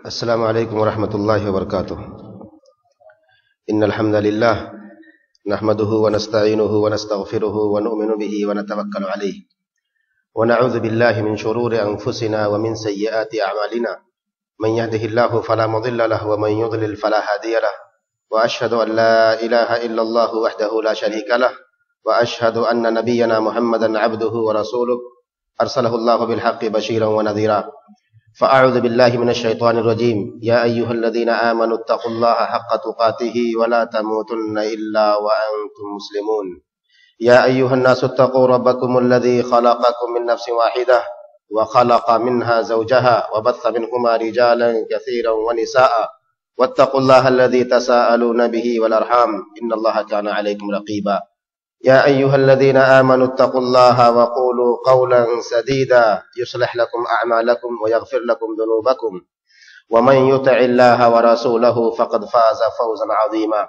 السلام علیکم ورحمۃ اللہ وبرکاتہ. ان الحمد للہ نحمده ونستعینه ونستغفره ونؤمن به ونتوکل علیہ ونعوذ باللہ من شرور انفسنا ومن سیئات اعمالنا من يهده الله فلا مضل له ومن يضلل فلا هادي له واشهد ان لا اله الا الله وحده لا شريك له واشهد ان نبينا محمدا عبده ورسوله ارسله الله بالحق بشيرا ونذيرا. فأعوذ بالله من الشيطان الرجيم. يا أيها الذين آمنوا اتقوا الله حق تقاته ولا تموتن إلا وأنتم مسلمون. يا أيها الناس اتقوا ربكم الذي خلقكم من نفس واحدة وخلق منها زوجها وبث منهما رجالا كثيرا ونساء واتقوا الله الذي تساءلون به والأرحام إن الله كان عليكم رقيبا. يا أيها الذين آمنوا اتقوا الله وقولوا قولا سديدا يصلح لكم أعمالكم ويغفر لكم ذنوبكم ومن يطع الله ورسوله فقد فاز فوزا عظيما.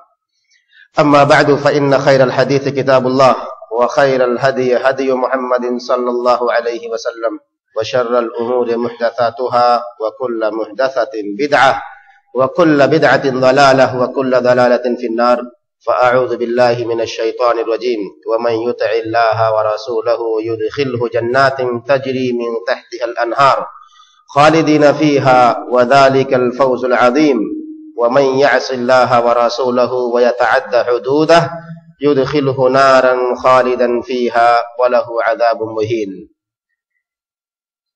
أما بعد فإن خير الحديث كتاب الله وخير الهدي هدي محمد صلى الله عليه وسلم وشر الأمور محدثاتها وكل محدثة بدعة وكل بدعة ضلالة وكل ضلالة في النار. فأعوذ بالله من الشيطان الرجيم. ومن يطع الله ورسوله يدخله جنات تجري من تحتها الأنهار خالدين فيها وذلك الفوز العظيم. ومن يعص الله ورسوله ويتعد حدوده يدخله نارا خالدا فيها وله عذاب مهين.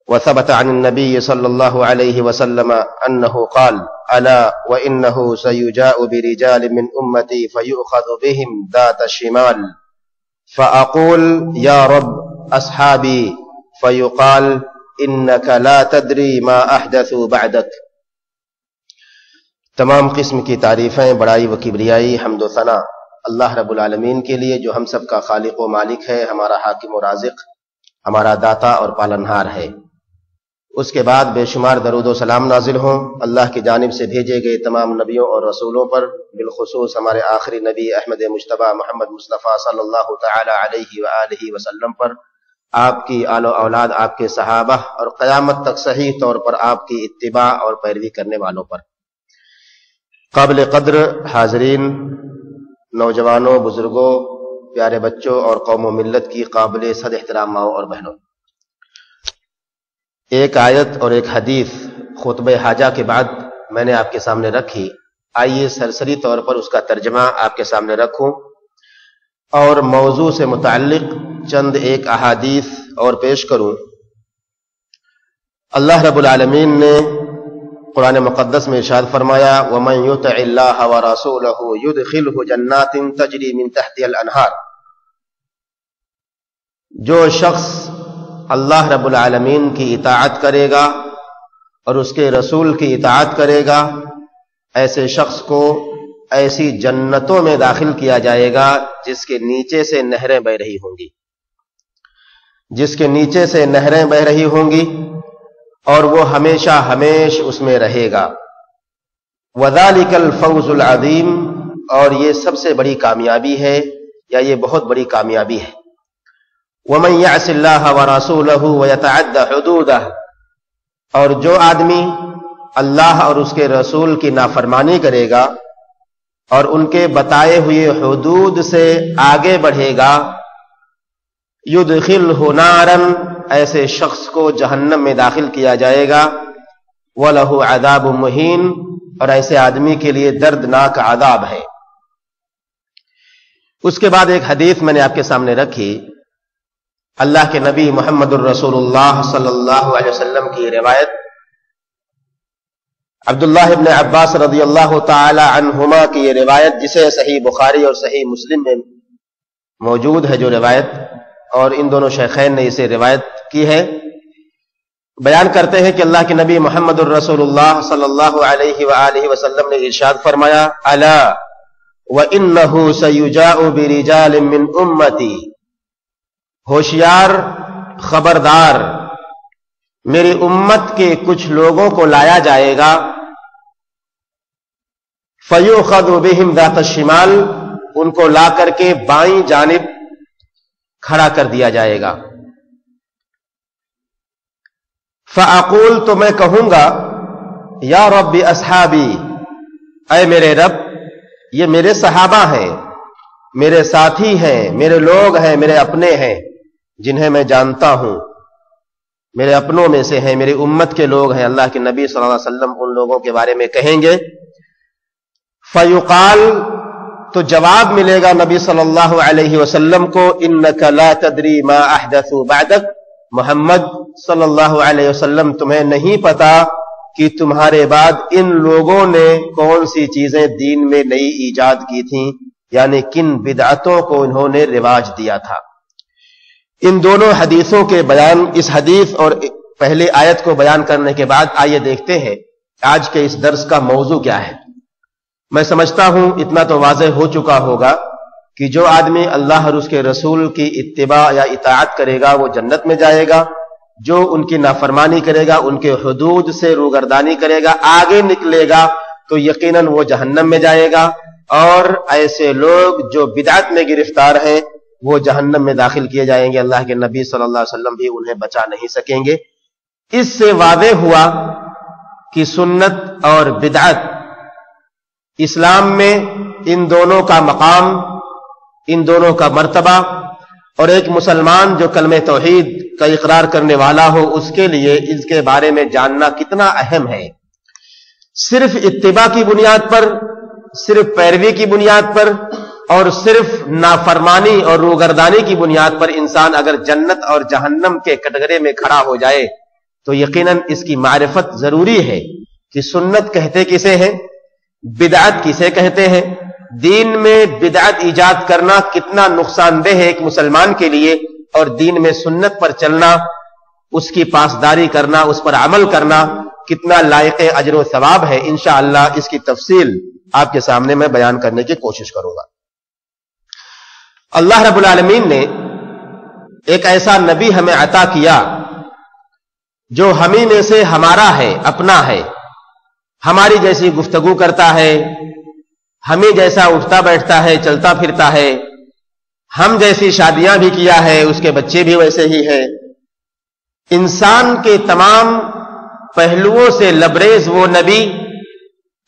وثبت عن النبي صلى الله عليه وسلم أنه قال: ألا وإنه سيجاء برجال من أمتي فيؤخذ بهم ذات الشمال فأقول يا رب أصحابي فيقال إنك لا تدري ما أحدثوا بعدك. تمام قسم کی تعریفیں، بڑائی و کبریائی، حمد و ثنا اللہ رب العالمین کے لیے جو ہم سب کا خالق و مالک ہے، ہمارا حاکم و رازق، ہمارا داتا اور پالنہار ہے. اس کے بعد بے شمار درود و سلام نازل ہوں اللہ کی جانب سے بھیجے گئے تمام نبیوں اور رسولوں پر، بالخصوص ہمارے آخری نبی احمد مجتبی محمد مصطفیٰ صلی اللہ تعالی علیہ وآلہ وسلم پر، آپ کی آل و اولاد، آپ کے صحابہ اور قیامت تک صحیح طور پر آپ کی اتباع اور پیروی کرنے والوں پر. قابل قدر حاضرین، نوجوانوں، بزرگوں، پیارے بچوں اور قوم و ملت کی قابل صد احترام ماؤں اور بہنوں، ایک آیت اور ایک حدیث خطبہ حاجہ کے بعد میں نے آپ کے سامنے رکھی. آئیے سرسری طور پر اس کا ترجمہ آپ کے سامنے رکھوں اور موضوع سے متعلق چند ایک احادیث اور پیش کروں. اللہ رب العالمین نے قرآن مقدس میں ارشاد فرمایا: وَمَن يُطِعِ اللَّهَ وَرَسُولَهُ يُدْخِلْهُ جَنَّاتٍ تَجْرِي مِن تَحْتِهَا الْأَنْهَارُ. جو شخص اللہ رب العالمین کی اطاعت کرے گا اور اس کے رسول کی اطاعت کرے گا، ایسے شخص کو ایسی جنتوں میں داخل کیا جائے گا جس کے نیچے سے نہریں بہ رہی ہوں گی، جس کے نیچے سے نہریں بہ رہی ہوں گی اور وہ ہمیشہ ہمیش اس میں رہے گا. وَذَلِكَ الْفَوْزُ الْعَظِيمُ. اور یہ سب سے بڑی کامیابی ہے یا یہ بہت بڑی کامیابی ہے. وَمَن يَعْصِ اللَّهَ وَرَسُولَهُ وَيَتَعَدَّ حُدُودَهُ. اور جو آدمی اللہ اور اس کے رسول کی نافرمانی کرے گا اور ان کے بتائے ہوئے حدود سے آگے بڑھے گا، يُدْخِلْهُ نَارًا. ایسے شخص کو جہنم میں داخل کیا جائے گا. وَلَهُ عَذَابٌ مُهِينٌ. اور ایسے آدمی کے لیے دردناک عذاب ہے. اس کے بعد ایک حدیث میں نے آپ کے سامنے رکھی. اللہ کے نبی محمد الرسول اللہ صلی اللہ علیہ وسلم کی روایت، عبداللہ ابن عباس رضی اللہ تعالی عنہما کی یہ روایت، جسے صحیح بخاری اور صحیح مسلم میں موجود ہے جو روایت، اور ان دونوں شیخین نے اسے روایت کی ہے. بیان کرتے ہیں کہ اللہ کے نبی محمد الرسول اللہ صلی اللہ علیہ وآلہ وسلم نے ارشاد فرمایا: الا وانہ سیجاء برجال من امتی. ہوشیار، خبردار، میری امت کے کچھ لوگوں کو لایا جائے گا. فیؤخذ بہم ذات الشمال. ان کو لا کر کے بائیں جانب کھڑا کر دیا جائے گا. فاقول تو میں کہوں گا یا رب اصحابی، اے میرے رب یہ میرے صحابہ ہیں، میرے ساتھی ہیں، میرے لوگ ہیں، میرے اپنے ہیں جنہیں میں جانتا ہوں، میرے اپنوں میں سے ہیں، میری امت کے لوگ ہیں۔ اللہ کے نبی صلی اللہ علیہ وسلم ان لوگوں کے بارے میں کہیں گے۔ فیقال، تو جواب ملے گا نبی صلی اللہ علیہ وسلم کو، انک لا تدری ما احدثوا بعدک، محمد صلی اللہ علیہ وسلم تمہیں نہیں پتا کہ تمہارے بعد ان لوگوں نے کون سی چیزیں دین میں نئی ایجاد کی تھیں، یعنی کن بدعتوں کو انہوں نے رواج دیا تھا۔ ان دونوں حدیثوں کے بیان، اس حدیث اور پہلے آیت کو بیان کرنے کے بعد آئیے دیکھتے ہیں آج کے اس درس کا موضوع کیا ہے۔ میں سمجھتا ہوں اتنا تو واضح ہو چکا ہوگا کہ جو آدمی اللہ اور اس کے رسول کی اتباع یا اطاعت کرے گا وہ جنت میں جائے گا، جو ان کی نافرمانی کرے گا، ان کے حدود سے روگردانی کرے گا، آگے نکلے گا تو یقیناً وہ جہنم میں جائے گا، اور ایسے لوگ جو بدعت میں گرفتار ہیں وہ جہنم میں داخل کیے جائیں گے۔ اللہ کے نبی صلی اللہ علیہ وسلم بھی انہیں بچا نہیں سکیں گے۔ اس سے واضح ہوا کہ سنت اور بدعت اسلام میں ان دونوں کا مقام، ان دونوں کا مرتبہ، اور ایک مسلمان جو کلمہ توحید کا اقرار کرنے والا ہو اس کے لیے اس کے بارے میں جاننا کتنا اہم ہے۔ صرف اتباع کی بنیاد پر، صرف پیروی کی بنیاد پر اور صرف نافرمانی اور روگردانی کی بنیاد پر انسان اگر جنت اور جہنم کے کٹگرے میں کھڑا ہو جائے تو یقیناً اس کی معرفت ضروری ہے کہ سنت کہتے کسے ہیں، بدعت کسے کہتے ہیں، دین میں بدعت ایجاد کرنا کتنا نقصان دہ ہے ایک مسلمان کے لیے، اور دین میں سنت پر چلنا، اس کی پاسداری کرنا، اس پر عمل کرنا کتنا لائق اجر و ثواب ہے۔ انشاءاللہ اس کی تفصیل آپ کے سامنے میں بیان کرنے کی کوشش کروں گا۔ اللہ رب العالمین نے ایک ایسا نبی ہمیں عطا کیا جو ہمیں میں سے ہمارا ہے، اپنا ہے، ہماری جیسی گفتگو کرتا ہے، ہمیں جیسا اٹھتا بیٹھتا ہے، چلتا پھرتا ہے، ہم جیسی شادیاں بھی کیا ہے، اس کے بچے بھی ویسے ہی ہیں۔ انسان کے تمام پہلوؤں سے لبریز وہ نبی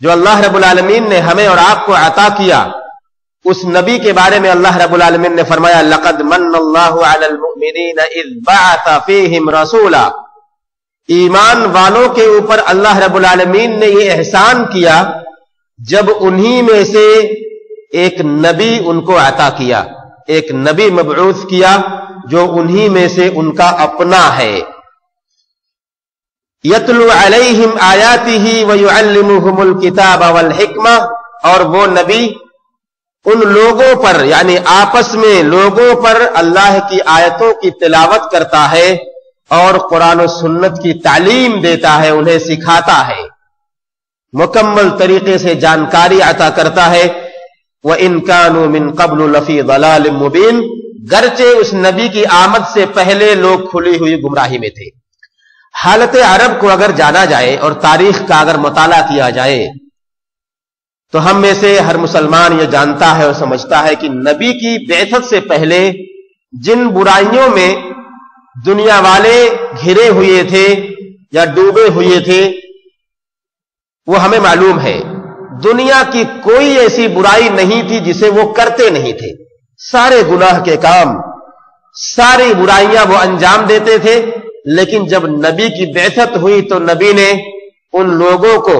جو اللہ رب العالمین نے ہمیں اور آپ کو عطا کیا، اس نبی کے بارے میں اللہ رب العالمین نے فرمایا لقد من اللہ علی المؤمنین اذ بعث فیہم رسولا، ایمان والوں کے اوپر اللہ رب العالمین نے یہ احسان کیا جب انہی میں سے ایک نبی ان کو عطا کیا، ایک نبی مبعوث کیا جو انہی میں سے ان کا اپنا ہے۔ یتلو علیہم آیاتہ ویعلمہم الکتاب والحکمہ، اور وہ نبی ان لوگوں پر یعنی آپس میں لوگوں پر اللہ کی آیتوں کی تلاوت کرتا ہے اور قرآن و سنت کی تعلیم دیتا ہے، انہیں سکھاتا ہے، مکمل طریقے سے جانکاری عطا کرتا ہے۔ وَإِن كَانُوا مِن قَبْلُ لَفِي ضَلَالٍ مُبِينٍ، گرچہ اس نبی کی آمد سے پہلے لوگ کھلی ہوئی گمراہی میں تھے۔ حالت عرب کو اگر جانا جائے اور تاریخ کا اگر مطالعہ کیا جائے تو ہم میں سے ہر مسلمان یہ جانتا ہے اور سمجھتا ہے کہ نبی کی بعثت سے پہلے جن برائیوں میں دنیا والے گھرے ہوئے تھے یا ڈوبے ہوئے تھے وہ ہمیں معلوم ہے۔ دنیا کی کوئی ایسی برائی نہیں تھی جسے وہ کرتے نہیں تھے، سارے گناہ کے کام، ساری برائیاں وہ انجام دیتے تھے، لیکن جب نبی کی بعثت ہوئی تو نبی نے ان لوگوں کو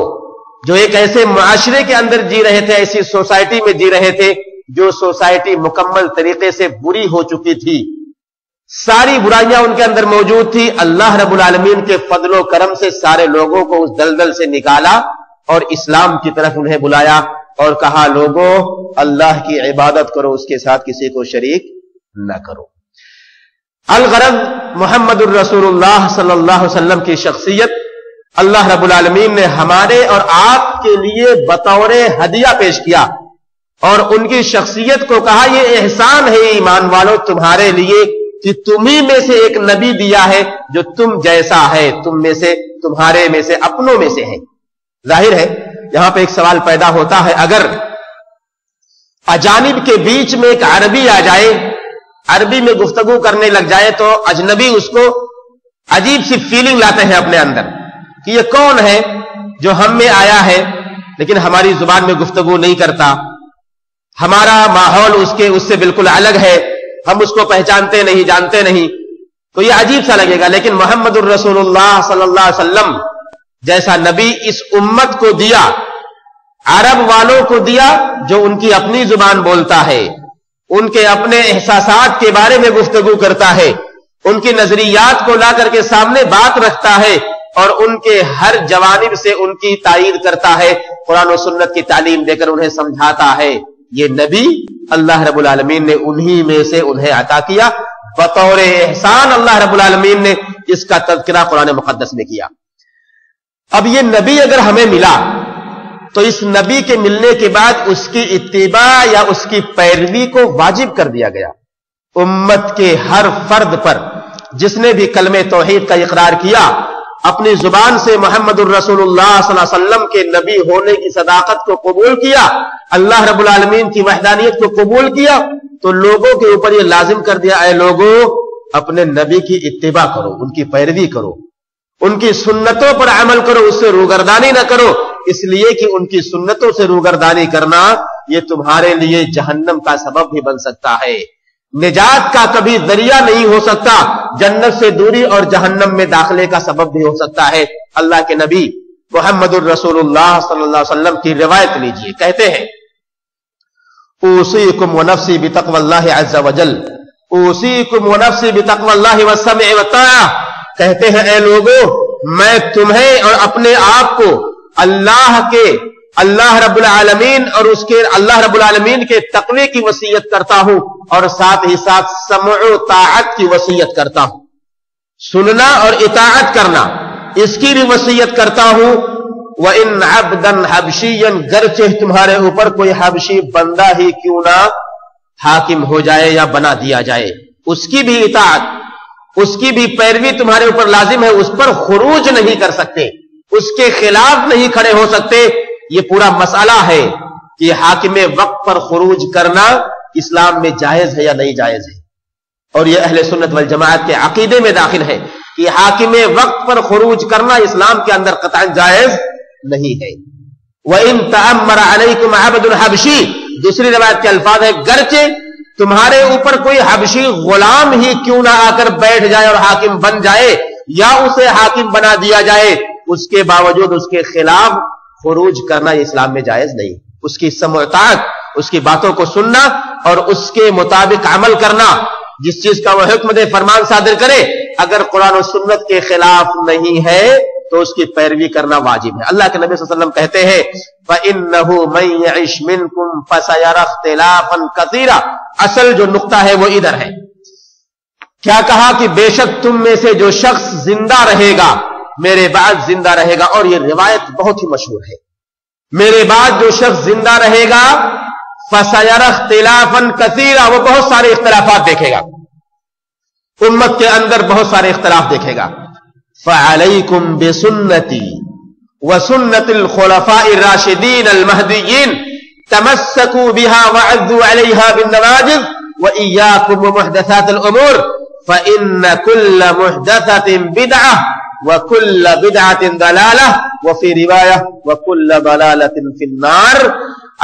جو ایک ایسے معاشرے کے اندر جی رہے تھے، ایسی سوسائٹی میں جی رہے تھے جو سوسائٹی مکمل طریقے سے بری ہو چکی تھی، ساری برائیاں ان کے اندر موجود تھی، اللہ رب العالمین کے فضل و کرم سے سارے لوگوں کو اس دلدل سے نکالا اور اسلام کی طرف انہیں بلایا اور کہا لوگوں اللہ کی عبادت کرو، اس کے ساتھ کسی کو شریک نہ کرو۔ الغرض محمد الرسول اللہ صلی اللہ علیہ وسلم کی شخصیت اللہ رب العالمین نے ہمارے اور آپ کے لیے بطور ہدیہ پیش کیا اور ان کی شخصیت کو کہا یہ احسان ہے ایمان والو تمہارے لیے کہ تمہیں میں سے ایک نبی دیا ہے جو تم جیسا ہے، تم میں سے، تمہارے میں سے، اپنوں میں سے ہے۔ ظاہر ہے یہاں پہ ایک سوال پیدا ہوتا ہے، اگر اجانب کے بیچ میں ایک عربی آ جائے، عربی میں گفتگو کرنے لگ جائے تو اجنبی اس کو عجیب سی فیلنگ لاتے ہیں اپنے اندر کہ یہ کون ہے جو ہم میں آیا ہے لیکن ہماری زبان میں گفتگو نہیں کرتا، ہمارا ماحول اس سے بالکل الگ ہے، ہم اس کو پہچانتے نہیں، جانتے نہیں، تو یہ عجیب سا لگے گا۔ لیکن محمد الرسول اللہ صلی اللہ علیہ وسلم جیسا نبی اس امت کو دیا، عرب والوں کو دیا جو ان کی اپنی زبان بولتا ہے، ان کے اپنے احساسات کے بارے میں گفتگو کرتا ہے، ان کی نظریات کو لا کر کے سامنے بات رکھتا ہے اور ان کے ہر جوانب سے ان کی تائید کرتا ہے، قرآن و سنت کی تعلیم دے کر انہیں سمجھاتا ہے، یہ نبی اللہ رب العالمین نے انہی میں سے انہیں عطا کیا، بطور احسان اللہ رب العالمین نے اس کا تذکرہ قرآن مقدس میں کیا۔ اب یہ نبی اگر ہمیں ملا تو اس نبی کے ملنے کے بعد اس کی اتباع یا اس کی پیروی کو واجب کر دیا گیا۔ امت کے ہر فرد پر جس نے بھی کلمہ توحید کا اقرار کیا، اپنی زبان سے محمد الرسول اللہ صلی اللہ علیہ وسلم کے نبی ہونے کی صداقت کو قبول کیا، اللہ رب العالمین کی وحدانیت کو قبول کیا، تو لوگوں کے اوپر یہ لازم کر دیا، اے لوگوں اپنے نبی کی اتباع کرو، ان کی پیروی کرو، ان کی سنتوں پر عمل کرو، اس سے روگردانی نہ کرو، اس لیے کہ ان کی سنتوں سے روگردانی کرنا یہ تمہارے لیے جہنم کا سبب بھی بن سکتا ہے، نجات کا کبھی ذریعہ نہیں ہو سکتا، جنت سے دوری اور جہنم میں داخلے کا سبب بھی ہو سکتا ہے۔ اللہ کے نبی محمد الرسول اللہ صلی اللہ علیہ وسلم کی روایت لیجئے، کہتے ہیں اوصیکم ونفسی بتقوی اللہ عز وجل، اوصیکم ونفسی بتقوی اللہ والسمع والطاعہ، کہتے ہیں اے لوگوں میں تمہیں اور اپنے آپ کو اللہ رب العالمین اور اس کے اللہ رب العالمین کے تقوی کی وصیت کرتا ہوں، اور ساتھ ہی ساتھ سمع و طاعت کی وصیت کرتا ہوں، سننا اور اطاعت کرنا اس کی بھی وصیت کرتا ہوں۔ وَإِنْ عَبْدًا حَبْشِيًّا، گرچہ تمہارے اوپر کوئی حبشی بندہ ہی کیوں نہ حاکم ہو جائے یا بنا دیا جائے، اس کی بھی اطاعت، اس کی بھی پیروی تمہارے اوپر لازم ہے، اس پر خروج نہیں کر سکتے، اس کے خلاف نہیں کھڑے ہو سکتے۔ یہ پورا مسئلہ ہے کہ حاکم وقت پر خروج کرنا اسلام میں جائز ہے یا نہیں جائز ہے، اور یہ اہل سنت والجماعت کے عقیدے میں داخل ہے کہ حاکم وقت پر خروج کرنا اسلام کے اندر قطعا جائز نہیں ہے۔ وَإِن تَأَمَّرَ عَلَيْكُمْ عَبْدٌ حَبْشِيٌّ، دوسری روایت کے الفاظ ہے گرچہ تمہارے اوپر کوئی حبشی غلام ہی کیوں نہ آ کر بیٹھ جائے اور حاکم بن جائے یا اسے حاکم بنا دیا جائے، اس کے باوجود اس کے خلاف خروج کرنا اسلام میں جائز نہیں، اس کی سمع و اطاعت، اس کی باتوں کو سننا اور اس کے مطابق عمل کرنا، جس چیز کا وہ حکم دے فرمان صادر کرے، اگر قرآن و سنت کے خلاف نہیں ہے تو اس کی پیروی کرنا واجب ہے۔ اللہ کے نبی صلی اللہ علیہ وسلم کہتے ہیں فَإِنَّهُ مَن يَعِشْ مِنْكُمْ فَسَيَرَى اخْتِلَافًا كَثِيرًا، اصل جو نقطہ ہے وہ ادھر ہے، کیا کہا کہ بے شک تم میں سے جو شخص زندہ رہے گا میرے بعد زندہ رہے گا، اور یہ روایت بہت ہی مشہور ہے، میرے بعد جو شخص زندہ رہے گا فَسَيَرَى اخْتِلَافًا كَثِيرًا، وہ بہت سارے اختلافات دیکھے گا، امت کے اندر بہت سارے اختلاف دیکھے گا۔ فَعَلَيْكُمْ بِسُنَّتِي وَسُنَّةِ الْخُلَفَاءِ الرَّاشِدِينَ الْمَهْدِيِّينَ تَمَسَّكُوا بِهَا وَعَضُّوا عَلَيْهَا بِالنَّوَاجِذِ وَإِيَّاكُمْ وَمُحْدَثَاتِ الْأُمُورِ فَإِنَّ كُلَّ مُحْدَثَةٍ بِدْعَةٍ وَكُلَّ بِدْعَةٍ ضَلَالَةٍ وَفِي رِوَايَةٍ وَكُلَّ ضَلَالَةٍ فِي النَّارِ۔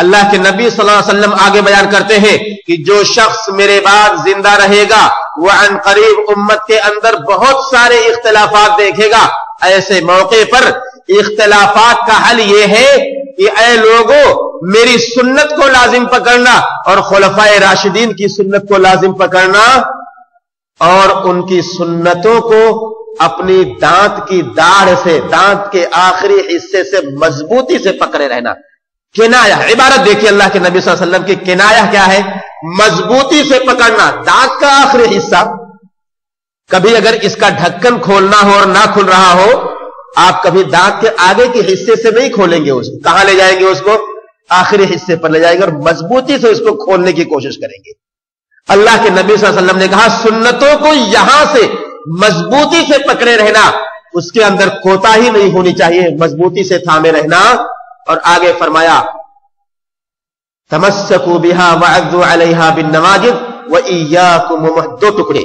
اللہ کے نبی صلی اللہ علیہ وسلم آگے بیان کرتے ہیں کہ جو شخص میرے بعد زندہ رہے گا وہ عن قریب امت کے اندر بہت سارے اختلافات دیکھے گا، ایسے موقع پر اختلافات کا حل یہ ہے کہ اے لوگوں میری سنت کو لازم پکڑنا اور خلفائے راشدین کی سنت کو لازم پکڑنا، اور ان کی سنتوں کو اپنی دانت کی داڑھ سے، دانت کے آخری حصے سے مضبوطی سے پکڑے رہنا۔ کنایا، عبارت دیکھیے اللہ کے نبی صلی اللہ علیہ وسلم کی، کنایا کیا ہے؟ مضبوطی سے پکڑنا، دانت کا آخری حصہ، کبھی اگر اس کا ڈھکن کھولنا ہو اور نہ کھل رہا ہو، آپ کبھی دانت کے آگے کے حصے سے نہیں کھولیں گے، اس کو کہاں لے جائیں گے؟ اس کو آخری حصے پر لے جائیں گے اور مضبوطی سے اس کو کھولنے کی کوشش کریں گے۔ اللہ کے نبی صلی اللہ علیہ وسلم نے کہا سنتوں کو یہاں سے مضبوطی سے پکڑے رہنا، اس کے اندر کوتاہی نہیں ہونی چاہیے، مضبوطی سے تھامے رہنا۔ اور آگے فرمایا تمسکوا بها وعضوا علیہا بالنواجذ وإیاکم، دو ٹکڑے،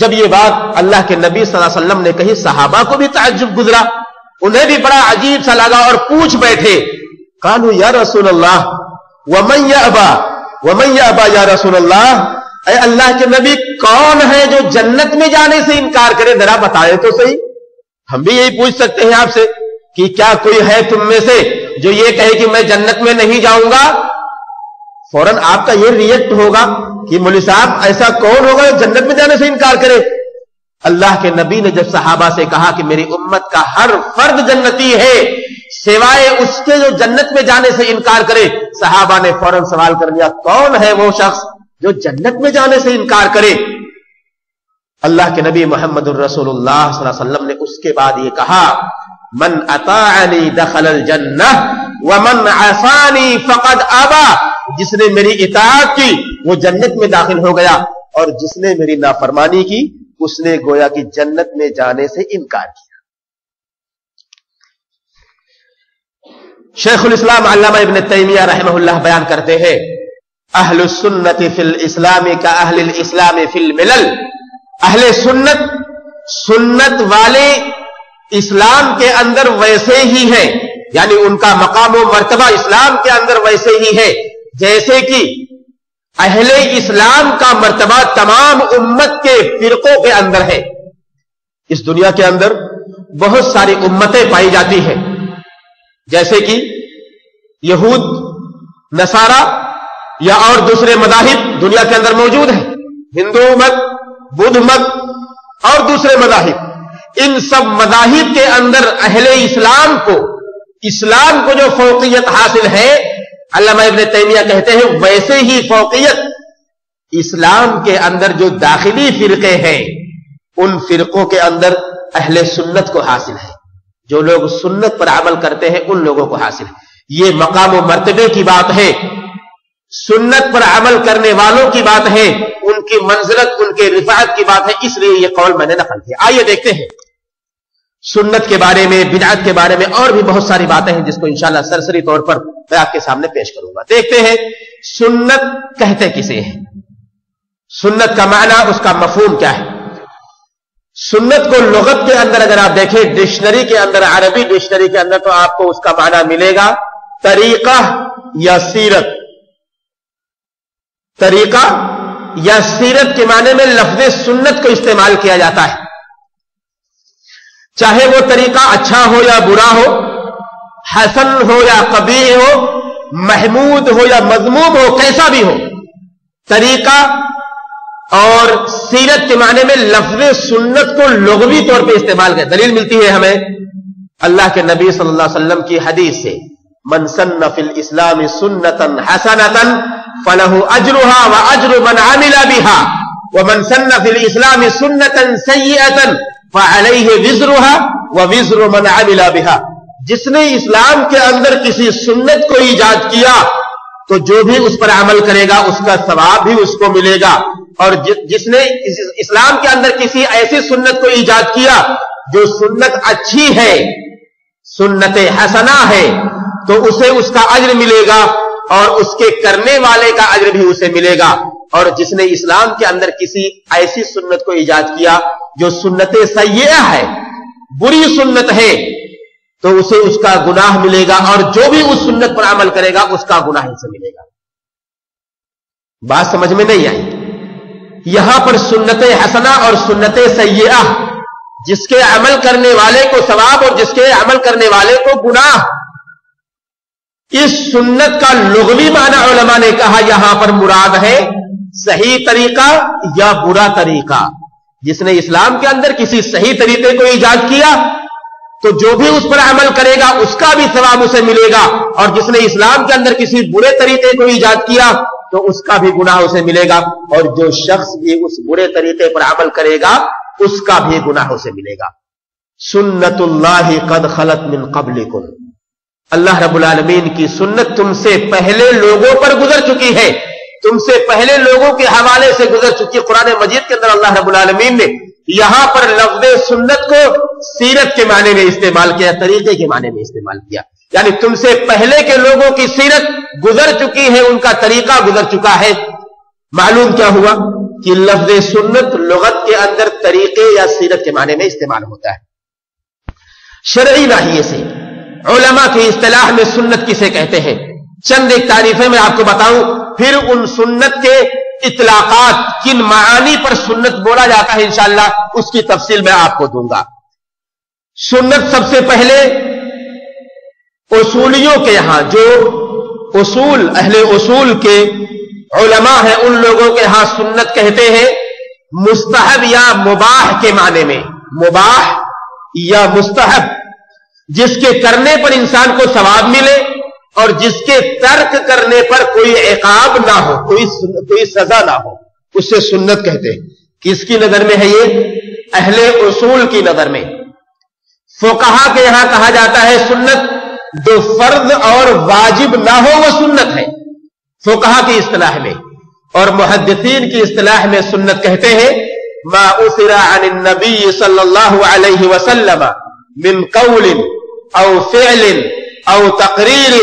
جب یہ بات اللہ کے نبی صلی اللہ علیہ وسلم نے کہی، صحابہ کو بھی تعجب گزرا، انہیں بھی بڑا عجیب سا لگا اور پوچھ بیٹھے، قالوا یا رسول اللہ ومن یأبا یا رسول اللہ، اے اللہ کے نبی کون ہے جو جنت میں جانے سے انکار کرے، ذرا بتائے تو صحیح۔ ہم بھی یہی پوچھ سکتے ہیں آپ سے کہ کیا کوئی ہے تم میں سے جو یہ کہے کہ میں جنت میں نہیں جاؤں گا؟ فوراً آپ کا یہ ریئیکٹ ہوگا کہ مولوی صاحب ایسا کون ہوگا جو جنت میں جانے سے انکار کرے؟ اللہ کے نبی نے جب صحابہ سے کہا کہ میری امت کا ہر فرد جنتی ہے سوائے اس کے جو جنت میں جانے سے انکار کرے، صحابہ نے فوراً سوال کر لیا کون ہے وہ شخص جو جنت میں جانے سے انکار کرے؟ اللہ کے نبی محمد الرسول اللہ صلی اللہ علیہ وسلم نے اس کے بعد یہ کہا، من اطاعنی دخل الجنہ ومن عصانی فقد ابا، جس نے میری اطاعت کی وہ جنت میں داخل ہو گیا، اور جس نے میری نافرمانی کی اس نے گویا کہ جنت میں جانے سے انکار کیا۔ شیخ الاسلام علامہ ابن تیمیہ رحمہ اللہ بیان کرتے ہیں، اہل السنت فی الاسلام کا اہل الاسلام فی الملل، اہل سنت، سنت والے اسلام کے اندر ویسے ہی ہیں، یعنی ان کا مقام و مرتبہ اسلام کے اندر ویسے ہی ہے جیسے کہ اہل اسلام کا مرتبہ تمام امت کے فرقوں کے اندر ہے۔ اس دنیا کے اندر بہت ساری امتیں پائی جاتی ہیں، جیسے کہ یہود، نصارہ یا اور دوسرے مذاہب دنیا کے اندر موجود ہیں، ہندو مت، بدھ مت اور دوسرے مذاہب، ان سب مذاہب کے اندر اہل اسلام کو جو فوقیت حاصل ہے، علامہ ابن تیمیہ کہتے ہیں ویسے ہی فوقیت اسلام کے اندر جو داخلی فرقے ہیں ان فرقوں کے اندر اہل سنت کو حاصل ہے، جو لوگ سنت پر عمل کرتے ہیں ان لوگوں کو حاصل ہے۔ یہ مقام و مرتبے کی بات ہے، سنت پر عمل کرنے والوں کی بات ہے، ان کی منزلت، ان کے رفعت کی بات ہے، اس لیے یہ قول میں نے نقل کیا۔ آئیے دیکھتے ہیں سنت کے بارے میں، بدعت کے بارے میں اور بھی بہت ساری باتیں ہیں جس کو انشاءاللہ سرسری طور پر میں آپ کے سامنے پیش کروں گا۔ دیکھتے ہیں سنت کہتے کسے ہیں، سنت کا معنی، اس کا مفہوم کیا ہے۔ سنت کو لغت کے اندر اگر آپ دیکھیں ڈکشنری کے اندر، عربی ڈکشنری کے اندر، تو آپ کو اس کا معنی ملے گا طریقہ یا سیرت۔ طریقہ یا سیرت کے معنی میں لفظ سنت کو استعمال کیا جاتا ہے، چاہے وہ طریقہ اچھا ہو یا برا ہو، حسن ہو یا قبیح ہو، محمود ہو یا مذموم ہو، کیسا بھی ہو۔ طریقہ اور سیرت کے معنی میں لفظ سنت کو لغوی طور پہ استعمال کیا۔ دلیل ملتی ہے ہمیں اللہ کے نبی صلی اللہ علیہ وسلم کی حدیث سے، من سن فی الاسلام سنتا حسنتا فلہ اجرها واجر من عمل بها ومن سن فی الاسلام سنتا سیئتا فعلیہ وزرها ووزر من عمل بها۔ جس نے اسلام کے اندر کسی سنت کو ایجاد کیا تو جو بھی اس پر عمل کرے گا اس کا ثواب بھی اس کو ملے گا، اور جس نے اسلام کے اندر کسی ایسی سنت کو ایجاد کیا جو سنت اچھی ہے، سنت حسنہ ہے، تو اسے اس کا اجر ملے گا اور اس کے کرنے والے کا اجر بھی اسے ملے گا، اور جس نے اسلام کے اندر کسی ایسی سنت کو ایجاد کیا جو سنت سیئہ ہے، بری سنت ہے، تو اسے اس کا گناہ ملے گا، اور جو بھی اس سنت پر عمل کرے گا اس کا گناہ اسے ملے گا۔ بات سمجھ میں نہیں آئی؟ یہاں پر سنت حسنہ اور سنت سیئہ، جس کے عمل کرنے والے کو ثواب اور جس کے عمل کرنے والے کو گناہ، اس سنت کا لغوی معنی علماء نے کہا یہاں پر مراد ہے صحیح طریقہ یا برا طریقہ۔ جس نے اسلام کے اندر کسی صحیح طریقے کو ایجاد کیا تو جو بھی اس پر عمل کرے گا اس کا بھی ثواب اسے ملے گا، اور جس نے اسلام کے اندر کسی برے طریقے کو ایجاد کیا تو اس کا بھی گناہ اسے ملے گا، اور جو شخص بھی اس برے طریقے پر عمل کرے گا اس کا بھی گناہ اسے ملے گا۔ سنت اللہ قد خلت من قبلکم، اللہ رب العالمین کی سنت تم سے پہلے لوگوں پر گزر چکی ہے، تم سے پہلے لوگوں کے حوالے سے گزر چکی۔ قرآن مجید کے اندر اللہ رب العالمین نے یہاں پر لفظ سنت کو سیرت کے معنی میں استعمال کیا، طریقے کے معنی میں استعمال کیا، یعنی تم سے پہلے کے لوگوں کی سیرت گزر چکی ہے، ان کا طریقہ گزر چکا ہے۔ معلوم کیا ہوا کہ لفظ سنت لغت کے اندر طریقے یا سیرت کے معنی میں استعمال ہوتا ہے، شرعی ناحیے سے علماء کی اصطلاح میں سنت کسے کہتے ہیں، چند ایک تعریفیں میں آپ کو بتاؤں، پھر ان سنت کے اطلاقات، کن معانی پر سنت بولا جاتا ہے انشاءاللہ اس کی تفصیل میں آپ کو دوں گا۔ سنت سب سے پہلے اصولیوں کے یہاں، جو اصول اہل اصول کے علماء ہیں، ان لوگوں کے ہاں سنت کہتے ہیں مستحب یا مباح کے معنی میں، مباح یا مستحب، جس کے کرنے پر انسان کو ثواب ملے اور جس کے ترک کرنے پر کوئی عقاب نہ ہو، کوئی سزا نہ ہو، اس سے سنت کہتے ہیں۔ کس کی نظر میں ہے یہ؟ اہل اصول کی نظر میں۔ فقہا کے یہاں کہا جاتا ہے سنت جو فرض اور واجب نہ ہو وہ سنت ہے، فقہا کی اصطلاح میں، اور محدثین کی اصطلاح میں سنت کہتے ہیں ما اثر عن النبی صلی اللہ علیہ وسلم من قول او فعل او تقریر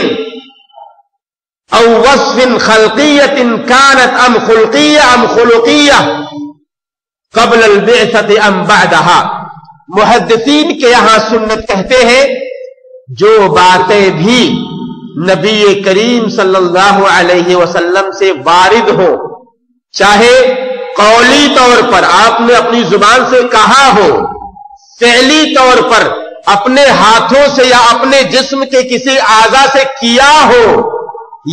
او وصف خلقیت كانت ام خلقیہ ام خلقیہ قبل البعثۃ ام بعدها۔ محدثین کے یہاں سنت کہتے ہیں جو باتیں بھی نبی کریم صلی اللہ علیہ وسلم سے وارد ہو، چاہے قولی طور پر آپ نے اپنی زبان سے کہا ہو، فعلی طور پر اپنے ہاتھوں سے یا اپنے جسم کے کسی اعضاء سے کیا ہو،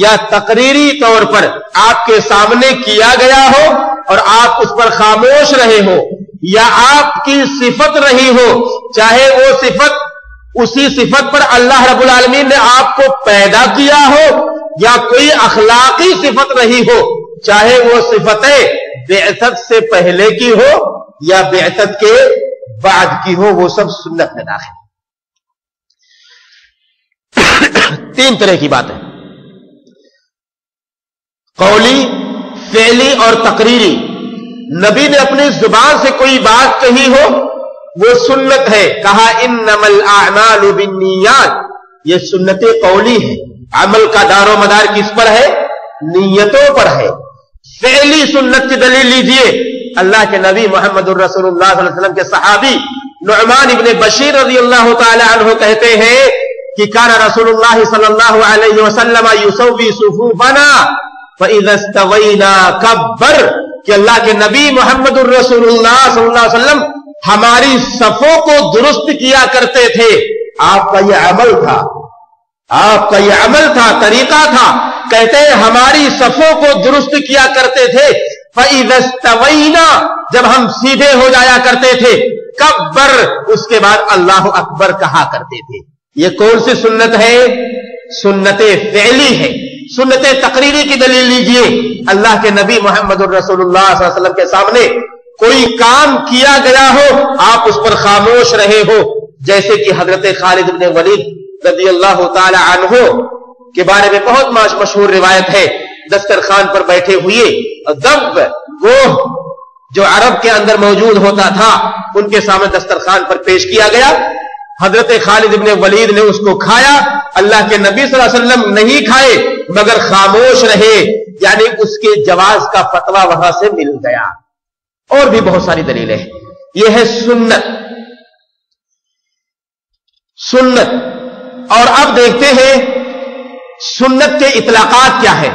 یا تقریری طور پر آپ کے سامنے کیا گیا ہو اور آپ اس پر خاموش رہے ہو، یا آپ کی صفت رہی ہو، چاہے وہ صفت اسی صفت پر اللہ رب العالمین نے آپ کو پیدا کیا ہو، یا کوئی اخلاقی صفت رہی ہو، چاہے وہ صفتیں بعثت سے پہلے کی ہو یا بعثت کے بعد کی ہو، وہ سب سنت میں داخل۔ تین طرح کی باتیں، قولی، فعلی اور تقریری۔ نبی نے اپنی زبان سے کوئی بات کہی ہو وہ سنت ہے، کہا انما الاعمال بالنیات، یہ سنت قولی ہے، عمل کا دار و مدار کس پر ہے؟ نیتوں پر ہے۔ فعلی سنت کی دلیل لیجئے، اللہ کے نبی محمد الرسول اللہ صلی اللہ علیہ وسلم کے صحابی نعمان ابن بشیر رضی اللہ تعالی عنہ کہتے ہیں کہ کان رسول اللہ صلی اللہ علیہ وسلم یسوی صفوفنا فاذا استوینا کبر، کہ اللہ کے نبی محمد الرسول اللہ صلی اللہ علیہ وسلم ہماری صفوں کو درست کیا کرتے تھے۔ آپ کا یہ عمل تھا، آپ کا یہ عمل تھا، طریقہ تھا، کہتے ہیں ہماری صفوں کو درست کیا کرتے تھے، فَإِذَا اسْتَوَيْنَا، جب ہم سیدھے ہو جایا کرتے تھے، کبر، اس کے بعد اللہ اکبر کہا کرتے تھے۔ یہ کون سی سنت ہے؟ سنت فعلی ہے۔ سنت تقریری کی دلیل لیجئے، اللہ کے نبی محمد الرسول اللہ صلی اللہ علیہ وسلم کے سامنے کوئی کام کیا گیا ہو، آپ اس پر خاموش رہے ہو، جیسے کہ حضرت خالد بن ولید رضی اللہ تعالی عنہ کے بارے میں بہت مشہور روایت ہے، دسترخوان پر بیٹھے ہوئے ذب گوہ جو عرب کے اندر موجود ہوتا تھا ان کے سامنے دسترخوان پر پیش کیا گیا، حضرت خالد بن ولید نے اس کو کھایا، اللہ کے نبی صلی اللہ علیہ وسلم نہیں کھائے مگر خاموش رہے، یعنی اس کے جواز کا فتویٰ وہاں سے مل گیا۔ اور بھی بہت ساری دلیلیں، یہ ہے سنت۔ سنت، اور اب دیکھتے ہیں سنت کے اطلاقات کیا ہے،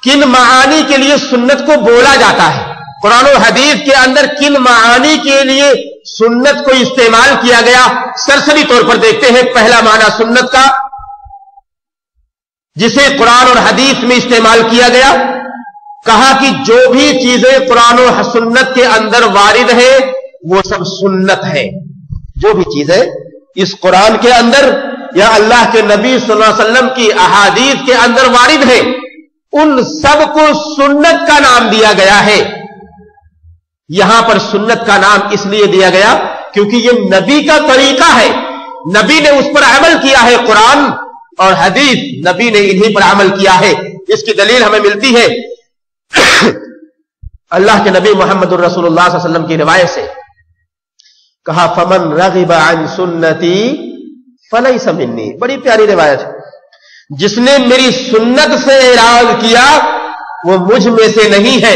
کن معانی کے لیے سنت کو بولا جاتا ہے، قرآن و حدیث کے اندر کن معانی کے لیے سنت کو استعمال کیا گیا۔ سرسری طور پر دیکھتے ہیں پہلا معنی سنت کا جسے قرآن اور حدیث میں استعمال کیا گیا، کہا کہ جو بھی چیزیں قرآن و سنت کے اندر وارد ہے وہ سب سنت ہے۔ جو بھی چیزیں اس قرآن کے اندر یا اللہ کے نبی صلی اللہ علیہ وسلم کی احادیث کے اندر وارد ہے ان سب کو سنت کا نام دیا گیا ہے۔ یہاں پر سنت کا نام اس لیے دیا گیا کیونکہ یہ نبی کا طریقہ ہے، نبی نے اس پر عمل کیا ہے، قرآن اور حدیث نبی نے انہی پر عمل کیا ہے۔ اس کی دلیل ہمیں ملتی ہے اللہ کے نبی محمد الرسول اللہ صلی اللہ علیہ وسلم کی روایت سے، کہا فمن رغب عن سنتی فلیس منی، بڑی پیاری روایت ہے، جس نے میری سنت سے اعراض کیا وہ مجھ میں سے نہیں ہے۔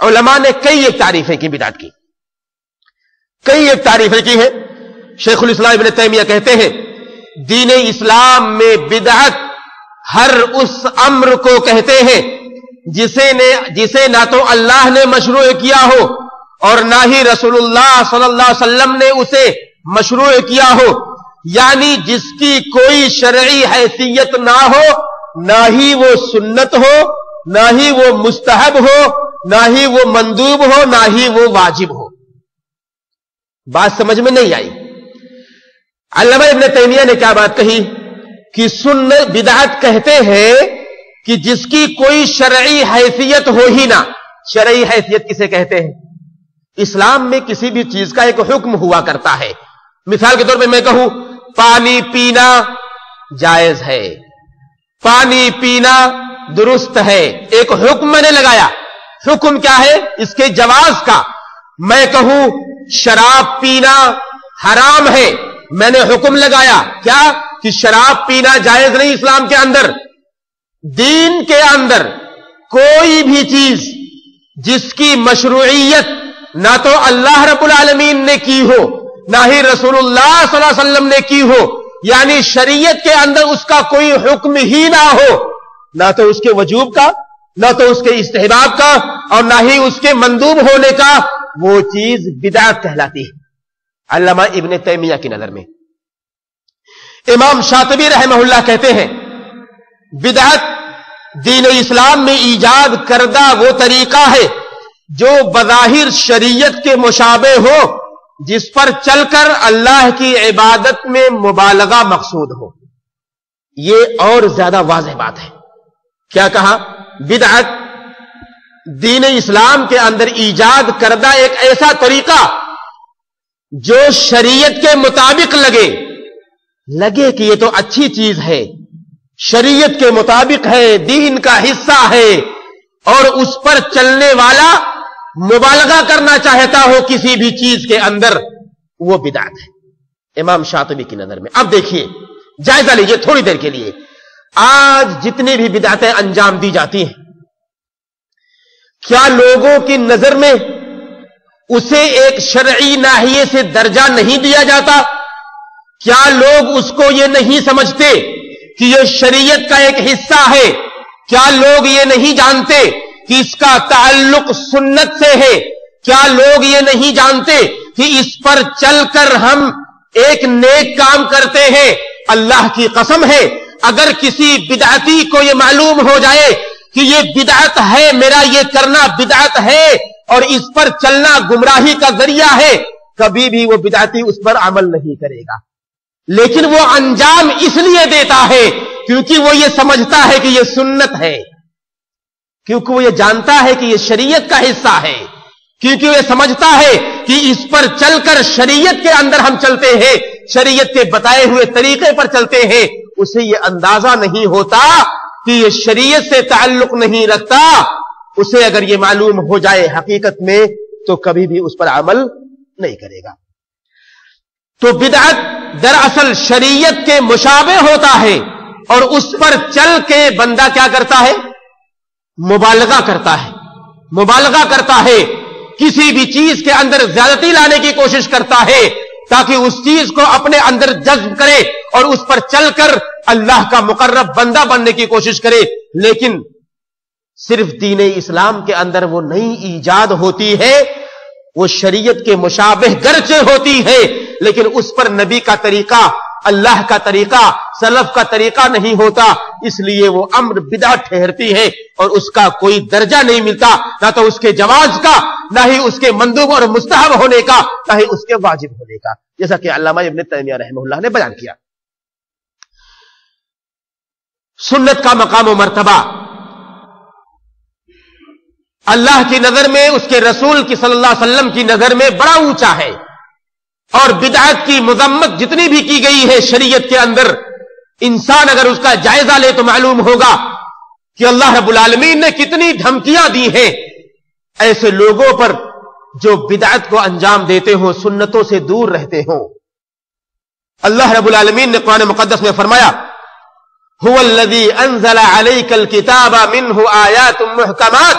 علماء نے کئی ایک تعریفیں کی بدعت کی، کئی ایک تعریفیں کی ہیں. شیخ الاسلام ابن تیمیہ کہتے ہیں دین اسلام میں بدعت ہر اس امر کو کہتے ہیں جسے نہ تو اللہ نے مشروع کیا ہو اور نہ ہی رسول اللہ صلی اللہ علیہ وسلم نے اسے مشروع کیا ہو، یعنی جس کی کوئی شرعی حیثیت نہ ہو، نہ ہی وہ سنت ہو، نہ ہی وہ مستحب ہو، نہ ہی وہ مندوب ہو، نہ ہی وہ واجب ہو. بات سمجھ میں نہیں آئی؟ علامہ ابن تیمیہ نے کیا بات کہی کہ بدعت کہتے ہیں کہ جس کی کوئی شرعی حیثیت ہو ہی نہ. شرعی حیثیت کسے کہتے ہیں؟ اسلام میں کسی بھی چیز کا ایک حکم ہوا کرتا ہے. مثال کے طور پہ میں کہوں پانی پینا جائز ہے، پانی پینا درست ہے، ایک حکم میں نے لگایا. حکم کیا ہے؟ اس کے جواز کا. میں کہوں شراب پینا حرام ہے، میں نے حکم لگایا کیا کہ شراب پینا جائز نہیں. اسلام کے اندر، دین کے اندر کوئی بھی چیز جس کی مشروعیت نہ تو اللہ رب العالمین نے کی ہو، نہ ہی رسول اللہ صلی اللہ علیہ وسلم نے کی ہو، یعنی شریعت کے اندر اس کا کوئی حکم ہی نہ ہو، نہ تو اس کے وجوب کا، نہ تو اس کے استحباب کا، اور نہ ہی اس کے مندوب ہونے کا، وہ چیز بدعت کہلاتی ہے علامہ ابن تیمیہ کی نظر میں. امام شاطبی رحمہ اللہ کہتے ہیں بدعت دین اسلام میں ایجاد کردہ وہ طریقہ ہے جو بظاہر شریعت کے مشابہ ہو، جس پر چل کر اللہ کی عبادت میں مبالغہ مقصود ہو. یہ اور زیادہ واضح بات ہے. کیا کہا؟ بدعت دین اسلام کے اندر ایجاد کردہ ایک ایسا طریقہ جو شریعت کے مطابق لگے کہ یہ تو اچھی چیز ہے، شریعت کے مطابق ہے، دین کا حصہ ہے، اور اس پر چلنے والا مبالغہ کرنا چاہتا ہو کسی بھی چیز کے اندر، وہ بدعت ہے امام شاطبی کی نظر میں. اب دیکھیے، جائزہ لیجیے تھوڑی دیر کے لیے. آج جتنی بھی بدعتیں انجام دی جاتی ہیں، کیا لوگوں کی نظر میں اسے ایک شرعی ناحیے سے درجہ نہیں دیا جاتا؟ کیا لوگ اس کو یہ نہیں سمجھتے کہ یہ شریعت کا ایک حصہ ہے؟ کیا لوگ یہ نہیں جانتے کہ اس کا تعلق سنت سے ہے؟ کیا لوگ یہ نہیں جانتے کہ اس پر چل کر ہم ایک نیک کام کرتے ہیں؟ اللہ کی قسم ہے، اگر کسی بدعتی کو یہ معلوم ہو جائے کہ یہ بدعت ہے، میرا یہ کرنا بدعت ہے اور اس پر چلنا گمراہی کا ذریعہ ہے، کبھی بھی وہ بدعتی اس پر عمل نہیں کرے گا. لیکن وہ انجام اس لیے دیتا ہے کیونکہ وہ یہ سمجھتا ہے کہ یہ سنت ہے، کیونکہ وہ یہ جانتا ہے کہ یہ شریعت کا حصہ ہے، کیونکہ وہ یہ سمجھتا ہے کہ اس پر چل کر شریعت کے اندر ہم چلتے ہیں، شریعت کے بتائے ہوئے طریقے پر چلتے ہیں. اسے یہ اندازہ نہیں ہوتا کہ یہ شریعت سے تعلق نہیں رکھتا. اسے اگر یہ معلوم ہو جائے حقیقت میں تو کبھی بھی اس پر عمل نہیں کرے گا. تو بدعت دراصل شریعت کے مشابہ ہوتا ہے اور اس پر چل کے بندہ کیا کرتا ہے؟ مبالغہ کرتا ہے. مبالغہ کرتا ہے، کسی بھی چیز کے اندر زیادتی لانے کی کوشش کرتا ہے تاکہ اس چیز کو اپنے اندر جذب کرے اور اس پر چل کر اللہ کا مقرب بندہ بننے کی کوشش کرے. لیکن صرف دین اسلام کے اندر وہ نئی ایجاد ہوتی ہے، وہ شریعت کے مشابہ گرچہ ہوتی ہے، لیکن اس پر نبی کا طریقہ، اللہ کا طریقہ، سلف کا طریقہ نہیں ہوتا، اس لیے وہ امر بدعت ٹھہرتی ہے اور اس کا کوئی درجہ نہیں ملتا، نہ تو اس کے جواز کا، نہ ہی اس کے مندوب اور مستحب ہونے کا، نہ ہی اس کے واجب ہونے کا، جیسا کہ علامہ ابن تیمیہ رحمہ اللہ نے بیان کیا. سنت کا مقام و مرتبہ اللہ کی نظر میں، اس کے رسول کی صلی اللہ علیہ وسلم کی نظر میں بڑا اونچا ہے، اور بدعت کی مذمت جتنی بھی کی گئی ہے شریعت کے اندر، انسان اگر اس کا جائزہ لے تو معلوم ہوگا کہ اللہ رب العالمین نے کتنی دھمکیاں دی ہیں ایسے لوگوں پر جو بدعت کو انجام دیتے ہوں، سنتوں سے دور رہتے ہوں. اللہ رب العالمین نے قرآن مقدس میں فرمایا هو الذي انزل عليك الكتاب منه آيات محكمات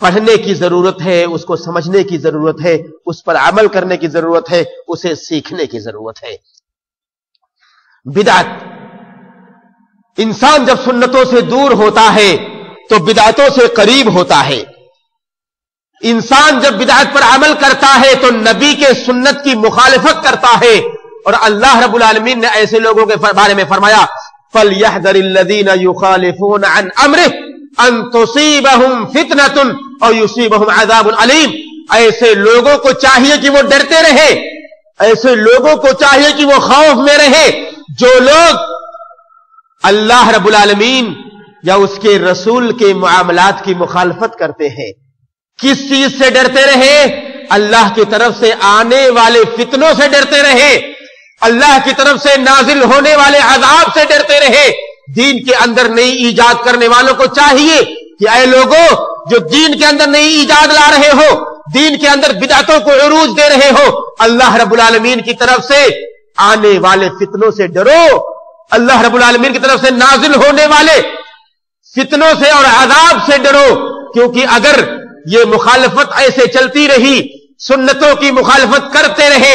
پڑھنے کی ضرورت ہے، اس کو سمجھنے کی ضرورت ہے، اس پر عمل کرنے کی ضرورت ہے، اسے سیکھنے کی ضرورت ہے۔ بدعت، انسان جب سنتوں سے دور ہوتا ہے تو بدعتوں سے قریب ہوتا ہے۔ انسان جب بدعت پر عمل کرتا ہے تو نبی کے سنت کی مخالفت کرتا ہے، اور اللہ رب العالمین نے ایسے لوگوں کے بارے میں فرمایا فَلْيَحْذَرِ الَّذِينَ يُخَالِفُونَ عَنْ أَمْرِهِ أَن تُصِيبَهُمْ فِتْنَةٌ أَوْ يُصِيبَهُمْ عَذَابٌ أَلِيمٌ۔ ایسے لوگوں کو چاہیے کہ وہ ڈرتے رہے، ایسے لوگوں کو چاہیے کہ وہ خوف میں رہے جو لوگ اللہ رب العالمین یا اس کے رسول کے معاملات کی مخالفت کرتے ہیں۔ کس چیز سے ڈرتے رہے؟ اللہ کی طرف سے آنے والے فتنوں سے ڈرتے رہے، اللہ کی طرف سے نازل ہونے والے عذاب سے ڈرتے رہے۔ دین کے اندر نئی ایجاد کرنے والوں کو چاہیے کہ اے لوگوں جو دین کے اندر نئی ایجاد لا رہے ہو، دین کے اندر بدعتوں کو عروج دے رہے ہو، اللہ رب العالمین کی طرف سے آنے والے فتنوں سے ڈرو، اللہ رب العالمین کی طرف سے نازل ہونے والے فتنوں سے اور عذاب سے ڈرو، کیونکہ اگر یہ مخالفت ایسے چلتی رہی، سنتوں کی مخالفت کرتے رہے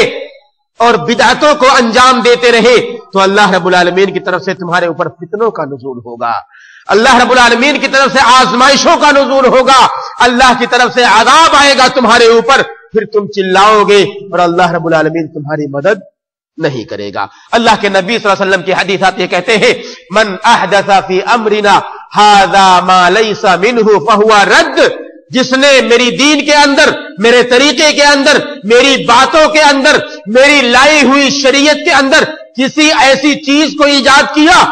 اور بدعتوں کو انجام دیتے رہے، تو اللہ رب العالمین کی طرف سے تمہارے اوپر فتنوں کا نزول ہوگا، اللہ رب العالمین کی طرف سے آزمائشوں کا نزول ہوگا، اللہ کی طرف سے عذاب آئے گا تمہارے اوپر، پھر تم چلاؤ گے اور اللہ رب العالمین تمہاری مدد نہیں کرے گا۔ اللہ کے نبی صلی اللہ علیہ وسلم کی حدیثات یہ کہتے ہیں من احدث فی امرنا ھذا ما لیس منہ فہو رد، جس نے میری دین کے اندر، میرے طریقے کے اندر، میری باتوں کے اندر، میری لائی ہوئی شریعت کے اندر کسی ایسی چیز کو ایجاد کیا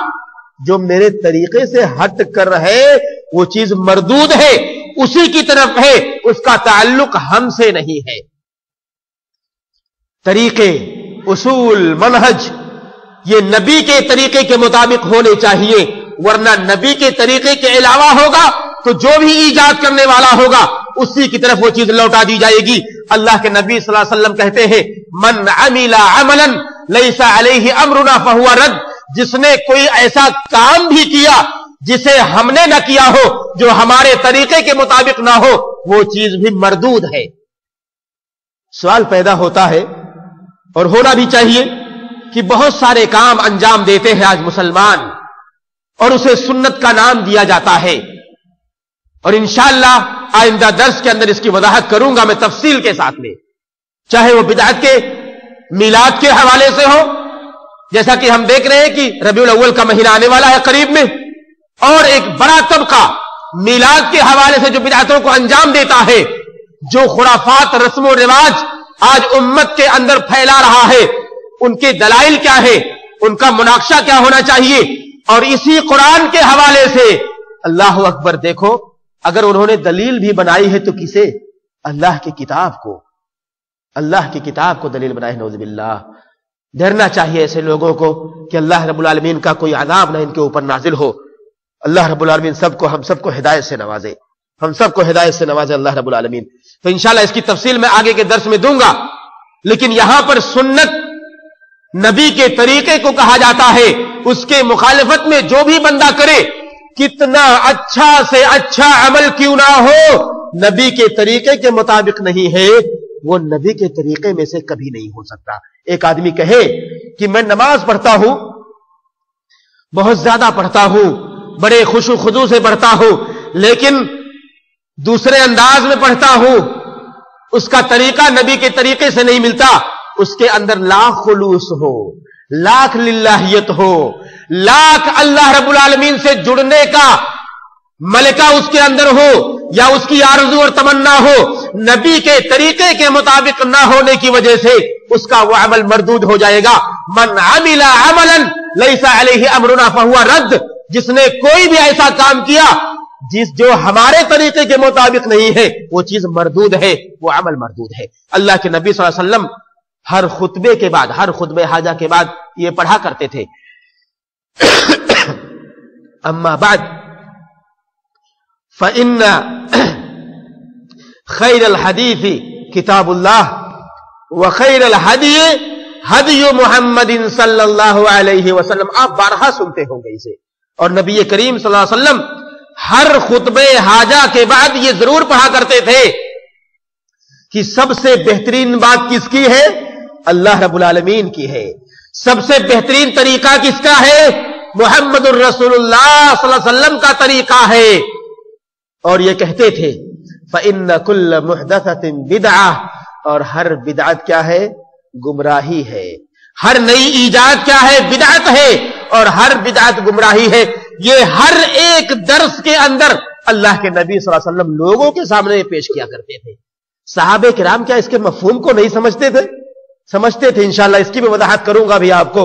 جو میرے طریقے سے ہٹ کر ہے، وہ چیز مردود ہے، اسی کی طرف ہے، اس کا تعلق ہم سے نہیں ہے۔ طریقے، اصول، منہج یہ نبی کے طریقے کے مطابق ہونے چاہیے، ورنہ نبی کے طریقے کے علاوہ ہوگا تو جو بھی ایجاد کرنے والا ہوگا اسی کی طرف وہ چیز لوٹا دی جائے گی۔ اللہ کے نبی صلی اللہ علیہ وسلم کہتے ہیں من عمل عملا لیس علیہ امرنا فہو رد، جس نے کوئی ایسا کام بھی کیا جسے ہم نے نہ کیا ہو، جو ہمارے طریقے کے مطابق نہ ہو، وہ چیز بھی مردود ہے۔ سوال پیدا ہوتا ہے اور ہونا بھی چاہیے کہ بہت سارے کام انجام دیتے ہیں آج مسلمان اور اسے سنت کا نام دیا جاتا ہے، اور انشاءاللہ آئندہ درس کے اندر اس کی وضاحت کروں گا میں تفصیل کے ساتھ میں، چاہے وہ بدعت کے میلاد کے حوالے سے ہو، جیسا کہ ہم دیکھ رہے ہیں کہ ربیع الاول کا مہینہ آنے والا ہے قریب میں، اور ایک بڑا طبقہ میلاد کے حوالے سے جو بدعتوں کو انجام دیتا ہے، جو خرافات، رسم و رواج آج امت کے اندر پھیلا رہا ہے، ان کے دلائل کیا ہے، ان کا مناقشہ کیا ہونا چاہیے، اور اسی قرآن کے حوالے سے اللہ اکبر، دیکھو اگر انہوں نے دلیل بھی بنائی ہے تو کسے؟ اللہ کی کتاب کو، اللہ کی کتاب کو دلیل بنائے، نعوذ باللہ۔ ڈرنا چاہیے ایسے لوگوں کو کہ اللہ رب العالمین کا کوئی عذاب نہ ان کے اوپر نازل ہو۔ اللہ رب العالمین ہم سب کو ہدایت سے نوازے، ہم سب کو ہدایت سے نوازے اللہ رب العالمین۔ تو انشاءاللہ اس کی تفصیل میں آگے کے درس میں دوں گا، لیکن یہاں پر سنت نبی کے طریقے کو کہا جاتا ہے، اس کے مخالفت میں جو بھی بندہ کرے، کتنا اچھا سے اچھا عمل کیوں نہ ہو، نبی کے طریقے کے مطابق نہیں ہے، وہ نبی کے طریقے میں سے کبھی نہیں ہو سکتا۔ ایک آدمی کہے کہ میں نماز پڑھتا ہوں، بہت زیادہ پڑھتا ہوں، بڑے خشوع و خضوع سے پڑھتا ہوں، لیکن دوسرے انداز میں پڑھتا ہوں، اس کا طریقہ نبی کے طریقے سے نہیں ملتا، اس کے اندر لاکھ خلوص ہو، لاکھ للہیت ہو، لاکھ اللہ رب العالمین سے جڑنے کا ملکہ اس کے اندر ہو، یا اس کی آرزو اور تمنا ہو، نبی کے طریقے کے مطابق نہ ہونے کی وجہ سے اس کا وہ عمل مردود ہو جائے گا۔ من عمل عملا لیس علیہ امرنا فہو رد، جس نے کوئی بھی ایسا کام کیا جو ہمارے طریقے کے مطابق نہیں ہے، وہ چیز مردود ہے، وہ عمل مردود ہے۔ اللہ کے نبی صلی اللہ علیہ وسلم ہر خطبے کے بعد، ہر خطبہ حاجہ کے بعد یہ پڑھا کرتے تھے اما بعد فإن خیر الحدیث کتاب اللہ وخیر الہدی ہدی محمد صلی اللہ علیہ وسلم۔ آپ بارہا سنتے ہوں گے اسے، اور نبی کریم صلی اللہ علیہ وسلم ہر خطبے حاجہ کے بعد یہ ضرور پڑھا کرتے تھے کہ سب سے بہترین بات کس کی ہے؟ اللہ رب العالمین کی ہے. سب سے بہترین طریقہ کس کا ہے؟ محمد الرسول اللہ صلی اللہ علیہ وسلم کا طریقہ ہے. اور یہ کہتے تھے فَإِنَّ كُلَّ مُحْدَثَةٍ بِدْعَةٍ، اور ہر بدعت کیا ہے؟ گمراہی ہے. ہر نئی ایجاد کیا ہے؟ بدعت ہے. اور ہر بدعت گمراہی ہے. یہ ہر ایک درس کے اندر اللہ کے نبی صلی اللہ علیہ وسلم لوگوں کے سامنے پیش کیا کرتے تھے. صحابہ کرام کیا اس کے مفہوم کو نہیں سمجھتے تھے؟ سمجھتے تھے. انشاءاللہ اس کی بھی وضاحت کروں گا بھی آپ کو.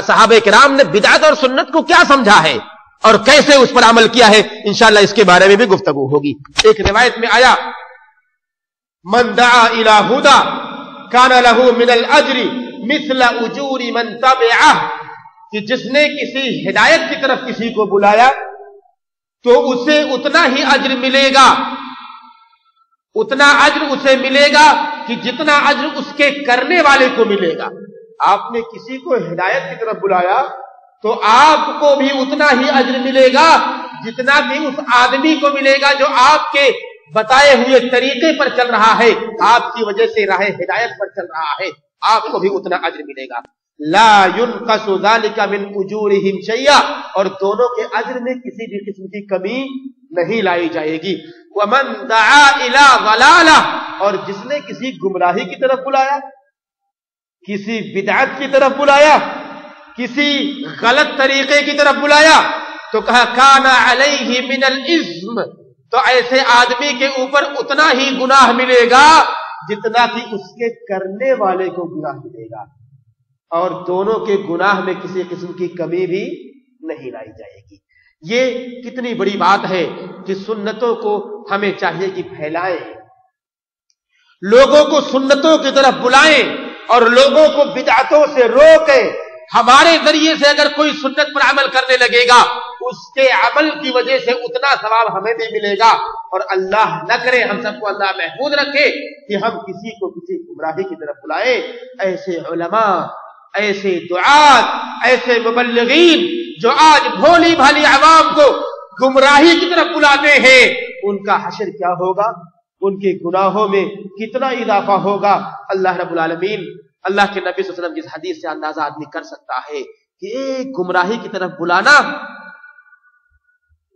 صحابہ کرام نے بدعت اور سنت کو کیا سمجھا ہے اور کیسے اس پر عمل کیا ہے، انشاءاللہ اس کے بارے میں بھی گفتگو ہوگی. ایک روایت میں آیا من دعا الى هدى كان له من الاجر مثل اجور من تبعه، کہ جس نے کسی ہدایت کی طرف کسی کو بلایا تو اسے اتنا ہی اجر ملے گا، اتنا اجر اسے ملے گا کہ جتنا اجر اس کے کرنے والے کو ملے گا. آپ نے کسی کو ہدایت کی طرف بلایا تو آپ کو بھی اتنا ہی اجر ملے گا جتنا کہ اس آدمی کو ملے گا جو آپ کے بتائے ہوئے طریقے پر چل رہا ہے، آپ کی وجہ سے راہ ہدایت پر چل رہا ہے، آپ کو بھی اتنا اجر ملے گا. لا ينقص ذلك من اجورهم شيئا، اور دونوں کے اجر میں کسی بھی قسم کی کمی نہیں لائی جائے گی. ومن دعا الى ضلالہ، اور جس نے کسی گمراہی کی طرف بلایا، کسی بدعت کی طرف بلایا، کسی غلط طریقے کی طرف بلایا، تو کہا کان علیہ من الاثم، تو ایسے آدمی کے اوپر اتنا ہی گناہ ملے گا جتنا کہ اس کے کرنے والے کو گناہ ملے گا، اور دونوں کے گناہ میں کسی قسم کی کمی بھی نہیں لائی جائے گی. یہ کتنی بڑی بات ہے کہ سنتوں کو ہمیں چاہیے کہ پھیلائیں، لوگوں کو سنتوں کی طرف بلائیں اور لوگوں کو بدعتوں سے روکیں. ہمارے ذریعے سے اگر کوئی سنت پر عمل کرنے لگے گا اس کے عمل کی وجہ سے اتنا ثواب ہمیں بھی ملے گا. اور اللہ نہ کرے، ہم سب کو اللہ محفوظ رکھے کہ ہم کسی کو کسی گمراہی کی طرف بلائیں. ایسے علماء، ایسے دعات، ایسے مبلغین جو آج بھولی بھالی عوام کو گمراہی کی طرف بلاتے ہیں، ان کا حشر کیا ہوگا، ان کے گناہوں میں کتنا اضافہ ہوگا. اللہ رب العالمین، اللہ کے نبی صلی اللہ علیہ وسلم کی حدیث سے اندازہ آدمی کر سکتا ہے کہ ایک گمراہی کی طرف بلانا،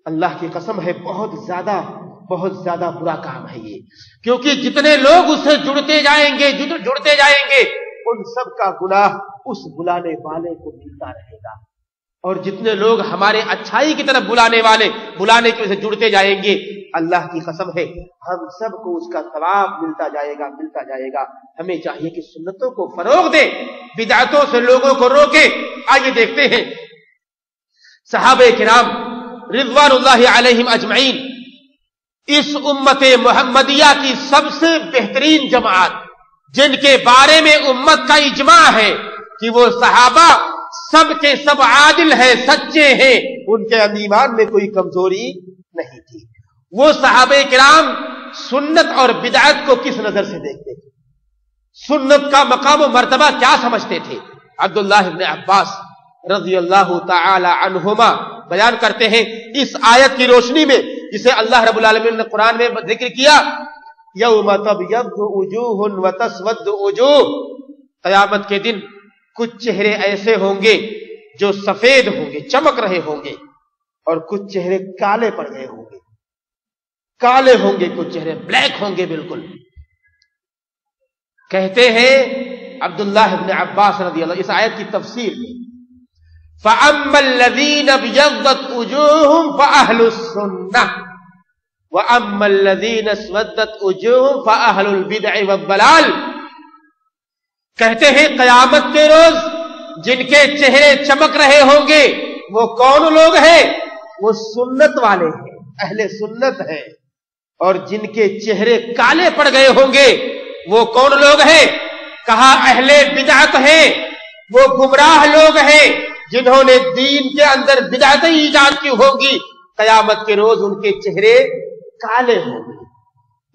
اللہ کی قسم ہے، بہت زیادہ برا کام ہے یہ. کیونکہ جتنے لوگ اس سے جڑتے جائیں گے ان سب کا گناہ اس بلانے والے کو ملتا رہے گا. اور جتنے لوگ ہمارے اچھائی کی طرف بلانے کی وجہ سے جڑتے جائیں گے، اللہ کی قسم ہے ہم سب کو اس کا ثواب ملتا جائے گا. ہمیں چاہیے کہ سنتوں کو فروغ دے، بدعتوں سے لوگوں کو روکے. آئیے دیکھتے ہیں صحابہ کرام رضوان اللہ علیہم اجمعین، اس امت محمدیہ کی سب سے بہترین جماعت، جن کے بارے میں امت کا اجماع ہے کہ وہ صحابہ سب کے سب عادل ہیں، سچے ہیں، ان کے ایمان میں کوئی کمزوری نہیں تھی. وہ صحابہ کرام سنت اور بدعت کو کس نظر سے دیکھتے تھے؟ سنت کا مقام و مرتبہ کیا سمجھتے تھے؟ عبداللہ ابن عباس رضی اللہ تعالی عنہما بیان کرتے ہیں اس آیت کی روشنی میں، جسے اللہ رب العالمین نے قرآن میں ذکر کیا، یوم تبیض وجوہ وتسود وجوہ، قیامت کے دن کچھ چہرے ایسے ہوں گے جو سفید ہوں گے، چمک رہے ہوں گے، اور کچھ چہرے کالے پڑ گئے ہوں گے، کچھ چہرے بلیک ہوں گے بالکل. کہتے ہیں عبداللہ ابن عباس رضی اللہ، اس آیت کی تفسیر میں، فَأَمَّا الَّذِينَ ابْيَضَّتْ وُجُوهُهُمْ فَأَهْلُ السُّنَّةِ وَأَمَّا الَّذِينَ اسْوَدَّتْ وُجُوهُهُمْ فَأَهْلُ الْبِدْعِ وَالضَّلَالِ. کہتے ہیں قیامت کے روز جن کے چہرے چمک رہے ہوں گے وہ کون لوگ ہیں؟ وہ سنت والے ہیں، اہل سنت ہیں. اور جن کے چہرے کالے پڑ گئے ہوں گے وہ کون لوگ ہیں؟ کہا اہل بدعت ہیں، وہ گمراہ لوگ ہیں جنہوں نے دین کے اندر بدعتیں ایجاد کی ہوں گی. قیامت کے روز ان کے چہرے کالے ہوں گے.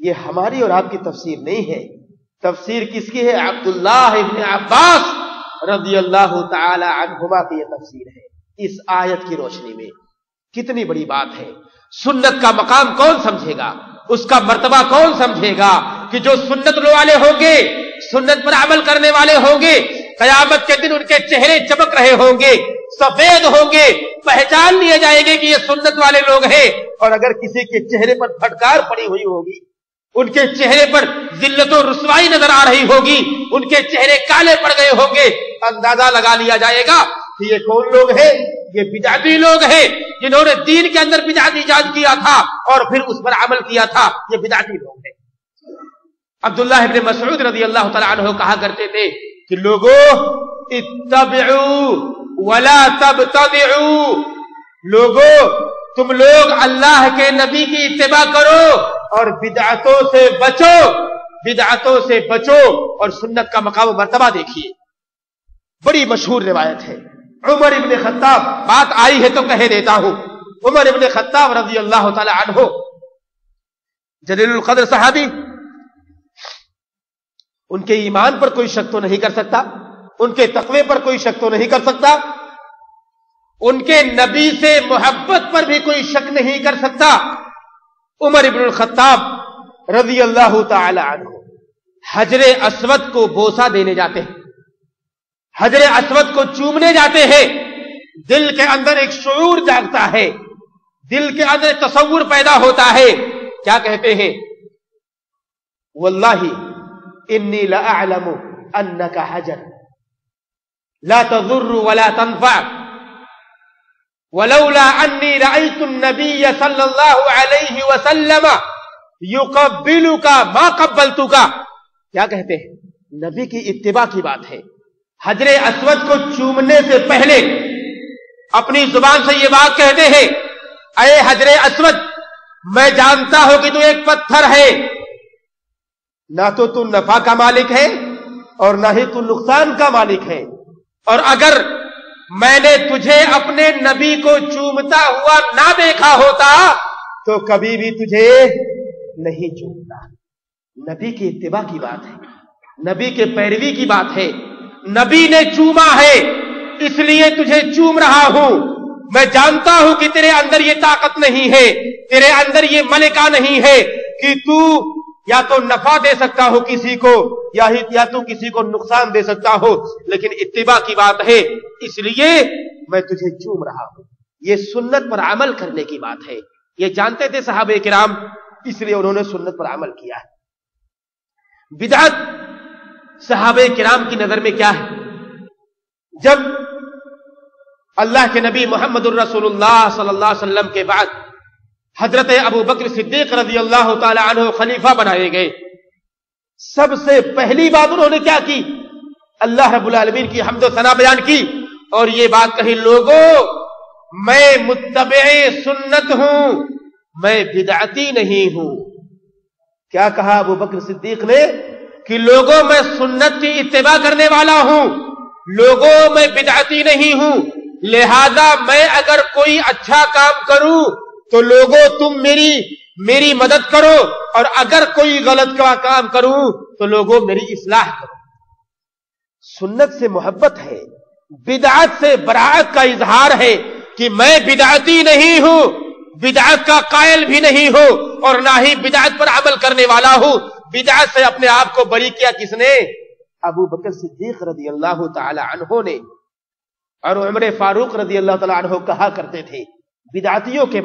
یہ ہماری اور آپ کی تفسیر نہیں ہے، تفسیر کس کی ہے؟ عبداللہ ابن عباس رضی اللہ تعالی عنہما کی یہ تفسیر ہے اس آیت کی روشنی میں. کتنی بڑی بات ہے. سنت کا مقام کون سمجھے گا؟ اس کا مرتبہ کون سمجھے گا کہ جو سنت والے ہوں گے، سنت پر عمل کرنے والے ہوں گے، قیامت کے دن ان کے چہرے چمک رہے ہوں گے، سفید ہوں گے، پہچان لیے جائیں گے کہ یہ سنت والے لوگ ہیں۔ اور اگر کسی کے چہرے پر پھٹکار پڑی ہوئی ہوگی، ان کے چہرے پر ذلت و رسوائی نظر آ رہی ہوگی، ان کے چہرے کالے پڑ گئے ہوں گے، اندازہ لگا لیا جائے گا کہ یہ کون لوگ ہیں؟ یہ بدعتی لوگ ہیں، جنہوں نے دین کے اندر بدعت ایجاد کیا تھا اور پھر اس پر عمل کیا تھا۔ یہ بدعتی لوگ ہیں۔ عبداللہ ابن مسعود رضی اللہ تعالیٰ عنہ کہا کرتے تھے کہ لوگوں اتبعوا ولا تبتدعوا، لوگوں تم لوگ اللہ کے نبی کی اتباع کرو اور بدعتوں سے بچو، بدعتوں سے بچو اور سنت کا مقام و مرتبہ دیکھیے۔ بڑی مشہور روایت ہے، عمر ابن خطاب، بات آئی ہے تو کہہ دیتا ہوں، عمر ابن خطاب رضی اللہ تعالی عنہ جلیل القدر صحابی، ان کے ایمان پر کوئی شک تو نہیں کر سکتا، ان کے تقوی پر کوئی شک تو نہیں کر سکتا، ان کے نبی سے محبت پر بھی کوئی شک نہیں کر سکتا۔ عمر ابن الخطاب رضی اللہ تعالی عنہ حجر اسود کو بوسہ دینے جاتے ہیں، حجر اسود کو چومنے جاتے ہیں، دل کے اندر ایک شعور جاگتا ہے، دل کے اندر ایک تصور پیدا ہوتا ہے، کیا کہتے ہیں؟ واللہ انی لأعلم انک حجر لا تضر ولا تنفع ولولا انی رأیت النبی صلی اللہ علیہ وسلم یقبلک ما قبلتک۔ کیا کہتے ہیں؟ نبی کی اتباع کی بات ہے۔ حجر اسود کو چومنے سے پہلے اپنی زبان سے یہ بات کہتے ہیں، اے حجر اسود، میں جانتا ہوں کہ تو ایک پتھر ہے، نہ تو نفع کا مالک ہے اور نہ ہی تو نقصان کا مالک ہے، اور اگر میں نے تجھے اپنے نبی کو چومتا ہوا نہ دیکھا ہوتا تو کبھی بھی تجھے نہیں چومتا۔ نبی کی اتباع کی بات ہے، نبی کے پیروی کی بات ہے، نبی نے چوما ہے اس لیے تجھے چوم رہا ہوں، میں جانتا ہوں کہ تیرے اندر یہ طاقت نہیں ہے، تیرے اندر یہ ملکہ نہیں ہے کہ تو یا تو نفع دے سکتا ہو کسی کو یا تو کسی کو نقصان دے سکتا ہو، لیکن اتباع کی بات ہے اس لیے میں تجھے چوم رہا ہوں۔ یہ سنت پر عمل کرنے کی بات ہے، یہ جانتے تھے صحابہ کرام، اس لیے انہوں نے سنت پر عمل کیا ہے۔ بدعت صحابہ کرام کی نظر میں کیا ہے؟ جب اللہ کے نبی محمد الرسول اللہ صلی اللہ علیہ وسلم کے بعد حضرت ابو بکر صدیق رضی اللہ تعالی عنہ خلیفہ بنائے گئے، سب سے پہلی بات انہوں نے کیا کی؟ اللہ رب العالمین کی حمد و ثنا بیان کی اور یہ بات کہی، لوگوں میں متبع سنت ہوں، میں بدعتی نہیں ہوں۔ کیا کہا ابو بکر صدیق نے؟ کہ لوگوں میں سنت کی اتباع کرنے والا ہوں، لوگوں میں بدعتی نہیں ہوں، لہذا میں اگر کوئی اچھا کام کروں تو لوگوں تم میری مدد کرو، اور اگر کوئی غلط کا کام کروں تو لوگوں میری اصلاح کرو۔ سنت سے محبت ہے، بدعت سے براءت کا اظہار ہے کہ میں بدعتی نہیں ہوں، بدعت کا قائل بھی نہیں ہوں اور نہ ہی بدعت پر عمل کرنے والا ہوں۔ بدعت سے اپنے آپ کو بری کیا کس نے؟ ابو بکر صدیق رضی اللہ تعالی عنہ نے۔ اور عمر فاروق رضی اللہ تعالی عنہ کہا کرتے تھے بدعتیوں کے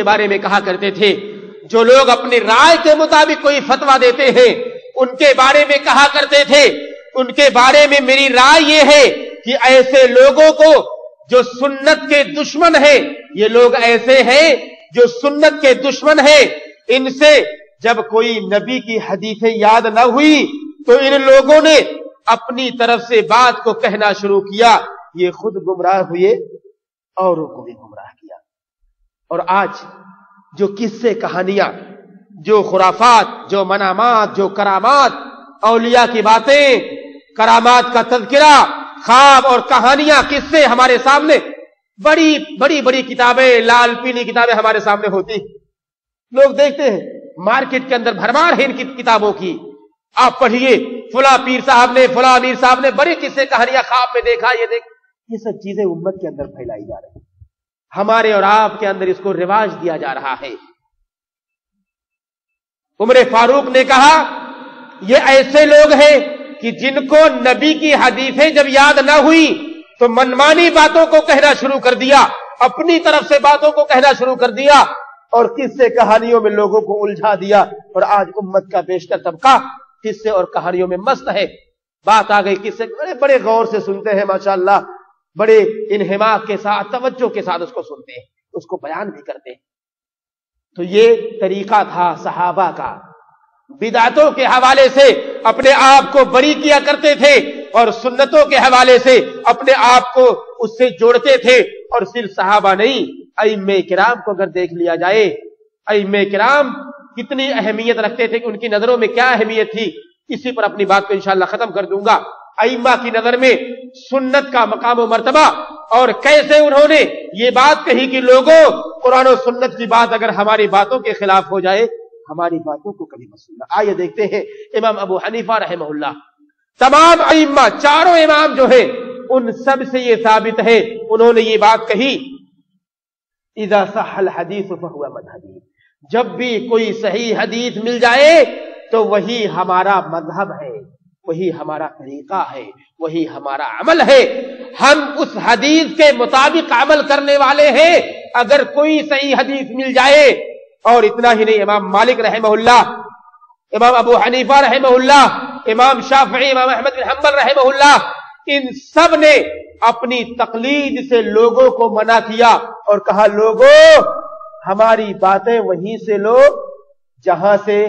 بارے میں کہا کرتے تھے، جو لوگ اپنی رائے کے مطابق کوئی فتویٰ دیتے ہیں ان کے بارے میں کہا کرتے تھے، ان کے بارے میں میری رائے یہ ہے کہ ایسے لوگوں کو جو سنت کے دشمن ہیں، یہ لوگ ایسے ہیں جو سنت کے دشمن ہیں، ان سے جب کوئی نبی کی حدیثیں یاد نہ ہوئی تو ان لوگوں نے اپنی طرف سے بات کو کہنا شروع کیا، یہ خود گمراہ ہوئے اوروں کو بھی گمراہ کیا۔ اور آج جو قصے کہانیاں، جو خرافات، جو منامات، جو کرامات، اولیاء کی باتیں، کرامات کا تذکرہ، خواب اور کہانیاں، قصے ہمارے سامنے، بڑی بڑی کتابیں، لال پیلی کتابیں ہمارے سامنے ہوتی، لوگ دیکھتے ہیں مارکیٹ کے اندر بھرمار ہے ان کی کتابوں کی، آپ پڑھیے فلاں پیر صاحب نے، فلاں امیر صاحب نے بڑے قصے کہانیاں خواب میں دیکھا، یہ سب چیزیں امت کے اندر پھیلائی جا رہی ہیں۔ ہمارے اور آپ کے اندر اس کو رواج دیا جا رہا ہے. عمر فاروق نے کہا یہ ایسے لوگ ہیں کہ جن کو نبی کی حدیثیں جب یاد نہ ہوئی تو منمانی باتوں کو کہنا شروع کر دیا, اپنی طرف سے باتوں کو کہنا شروع کر دیا اور قصے کہانیوں میں لوگوں کو الجھا دیا. اور آج امت کا بیشتر طبقہ قصے اور کہانیوں میں مست ہے. بات آ گئی قصے, بڑے غور سے سنتے ہیں ماشاءاللہ, بڑے انہماک کے ساتھ توجہ کے ساتھ اس کو سنتے ہیں, اس کو بیان بھی کرتے ہیں. تو یہ طریقہ تھا صحابہ کا, بدعتوں کے حوالے سے اپنے آپ کو بری کیا کرتے تھے اور سنتوں کے حوالے سے اپنے آپ کو اس سے جوڑتے تھے. اور صرف صحابہ نہیں, ائمہ کرام کو اگر دیکھ لیا جائے, ائمہ کرام کتنی اہمیت رکھتے تھے کہ ان کی نظروں میں کیا اہمیت تھی. اسی پر اپنی بات کو انشاءاللہ ختم کر دوں گا. ائمہ کی نظر میں سنت کا مقام و مرتبہ, اور کیسے انہوں نے یہ بات کہی کہ لوگوں قرآن و سنت کی بات اگر ہماری باتوں کے خلاف ہو جائے ہماری باتوں کو کبھی مت سننا. آئیے دیکھتے ہیں امام ابو حنیفہ رحمہ اللہ, تمام ائمہ چاروں امام جو ہے ان سب سے یہ ثابت ہے, انہوں نے یہ بات کہی اذا صح الحدیث فهو مذہبی, جب بھی کوئی صحیح حدیث مل جائے تو وہی ہمارا مذہب ہے, وہی ہمارا طریقہ ہے, وہی ہمارا عمل ہے. ہم اس حدیث کے مطابق عمل کرنے والے ہیں اگر کوئی صحیح حدیث مل جائے. اور اتنا ہی نہیں, امام مالک رحمہ اللہ, امام ابو حنیفہ رحمہ اللہ, امام شافعی, امام احمد بن حنبل رحمہ اللہ, ان سب نے اپنی تقلید سے لوگوں کو منع کیا اور کہا لوگوں ہماری باتیں وہیں سے لو جہاں سے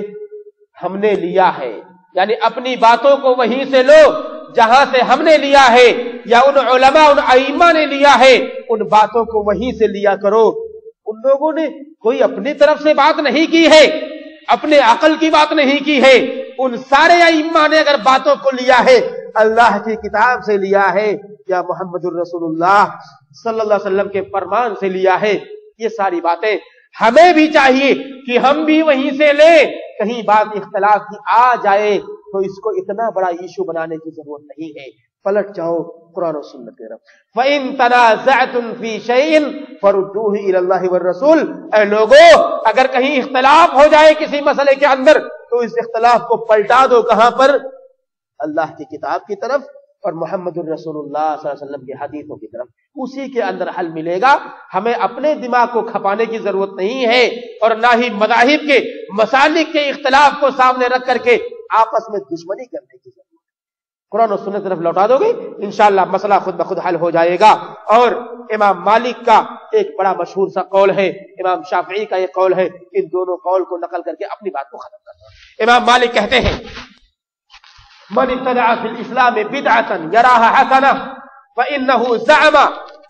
ہم نے لیا ہے, یعنی اپنی باتوں کو وہیں سے لو جہاں سے ہم نے لیا ہے, یا ان علماء ان ائمہ نے لیا ہے ان باتوں کو وہیں سے لیا کرو. ان لوگوں نے کوئی اپنی طرف سے بات نہیں کی ہے, اپنے عقل کی بات نہیں کی ہے. ان سارے ائمہ نے اگر باتوں کو لیا ہے اللہ کی کتاب سے لیا ہے یا محمد الرسول اللہ صلی اللہ علیہ وسلم کے فرمان سے لیا ہے. یہ ساری باتیں ہمیں بھی چاہیے کہ ہم بھی وہیں سے لیں. کہیں بات اختلاف کی آ جائے تو اس کو اتنا بڑا ایشو بنانے کی ضرورت نہیں ہے, پلٹ جاؤ قرآن و سنت کی طرف. فَإِن تَنَازَعْتُمْ فِي شَيْءٍ فَرُدُّوهُ إِلَى اللَّهِ وَالرَّسُولِ, اے لوگو اگر کہیں اختلاف ہو جائے کسی مسئلے کے اندر تو اس اختلاف کو پلٹا دو, کہاں پر؟ اللہ کی کتاب کی طرف اور محمد الرسول اللہ صلی اللہ علیہ وسلم کی حدیثوں کی طرف. اسی کے اندر حل ملے گا. ہمیں اپنے دماغ کو کھپانے کی ضرورت نہیں ہے اور نہ ہی مذاہب کے مسالک کے اختلاف کو سامنے رکھ کر کے آپس میں دشمنی کرنے کی ضرورت ہے. قرآن و سنت طرف لوٹا دو گے انشاءاللہ مسئلہ خود بخود حل ہو جائے گا. اور امام مالک کا ایک بڑا مشہور سا قول ہے, امام شافعی کا ایک قول ہے, ان دونوں قول کو نقل کر کے اپنی بات کو ختم کرتا ہوں. امام مالک کہتے ہیں من ابتدع فی الاسلام بدعتا یراها حسنہ فانہ زعم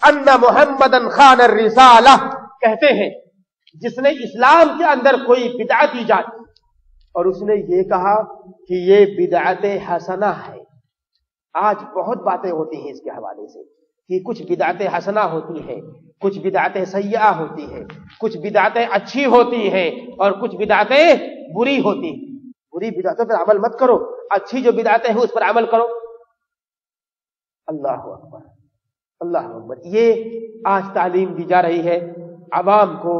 ان محمدا خان الرسالہ. کہتے ہیں جس نے اسلام کے اندر کوئی بدعت ایجاد کی اور اس نے یہ کہا کہ یہ بدعت حسنہ ہے. آج بہت باتیں ہوتی ہیں اس کے حوالے سے کہ کچھ بدعت حسنہ ہوتی ہیں, کچھ بدعت سیئہ ہوتی ہیں, کچھ بدعتیں اچھی ہوتی ہیں اور کچھ بدعتیں بری ہوتی ہیں. بری بدعتوں پر عمل مت کرو, اچھی جو بدعتیں ہیں اس پر عمل کرو. اللہ اکبر, اللہ اکبر. یہ آج تعلیم دی جا رہی ہے عوام کو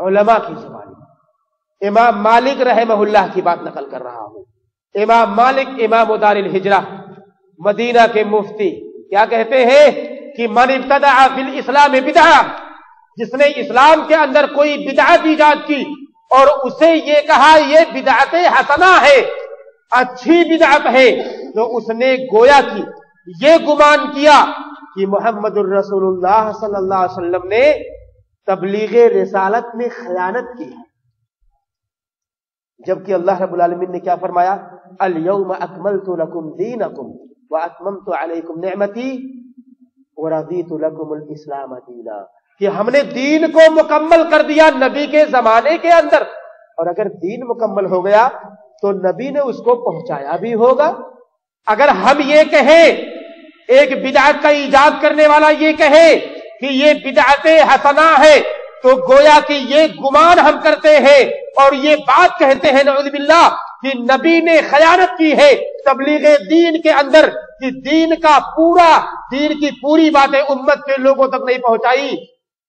علماء کی زبان. امام مالک رحمہ اللہ کی بات نقل کر رہا ہوں. امام مالک امام دار الہجرہ مدینہ کے مفتی کیا کہتے ہیں کہ من ابتدع فی الاسلام بدعہ, جس نے اسلام کے اندر کوئی بدعت ایجاد کی اور اسے یہ کہا یہ بدعت حسنہ ہے, اچھی بدعت ہے, تو اس نے گویا کی یہ گمان کیا کہ محمد الرسول اللہ صلی اللہ علیہ وسلم نے تبلیغ رسالت میں خیانت کی ہے. جبکہ اللہ رب العالمین نے کیا فرمایا, الیوم اکملت لکم دینکم واتممت علیکم نعمتی ورضیت لکم الاسلام دینا, کہ ہم نے دین کو مکمل کر دیا نبی کے زمانے کے اندر, اور اگر دین مکمل ہو گیا تو نبی نے اس کو پہنچایا بھی ہوگا. اگر ہم یہ کہیں, ایک بدعت کا ایجاد کرنے والا یہ کہے کہ یہ بدعت حسنہ ہے, تو گویا کہ یہ گمان ہم کرتے ہیں اور یہ بات کہتے ہیں نعوذ باللہ کہ نبی نے خیانت کی ہے تبلیغ دین کے اندر, کہ دین کی پوری باتیں امت کے لوگوں تک نہیں پہنچائی.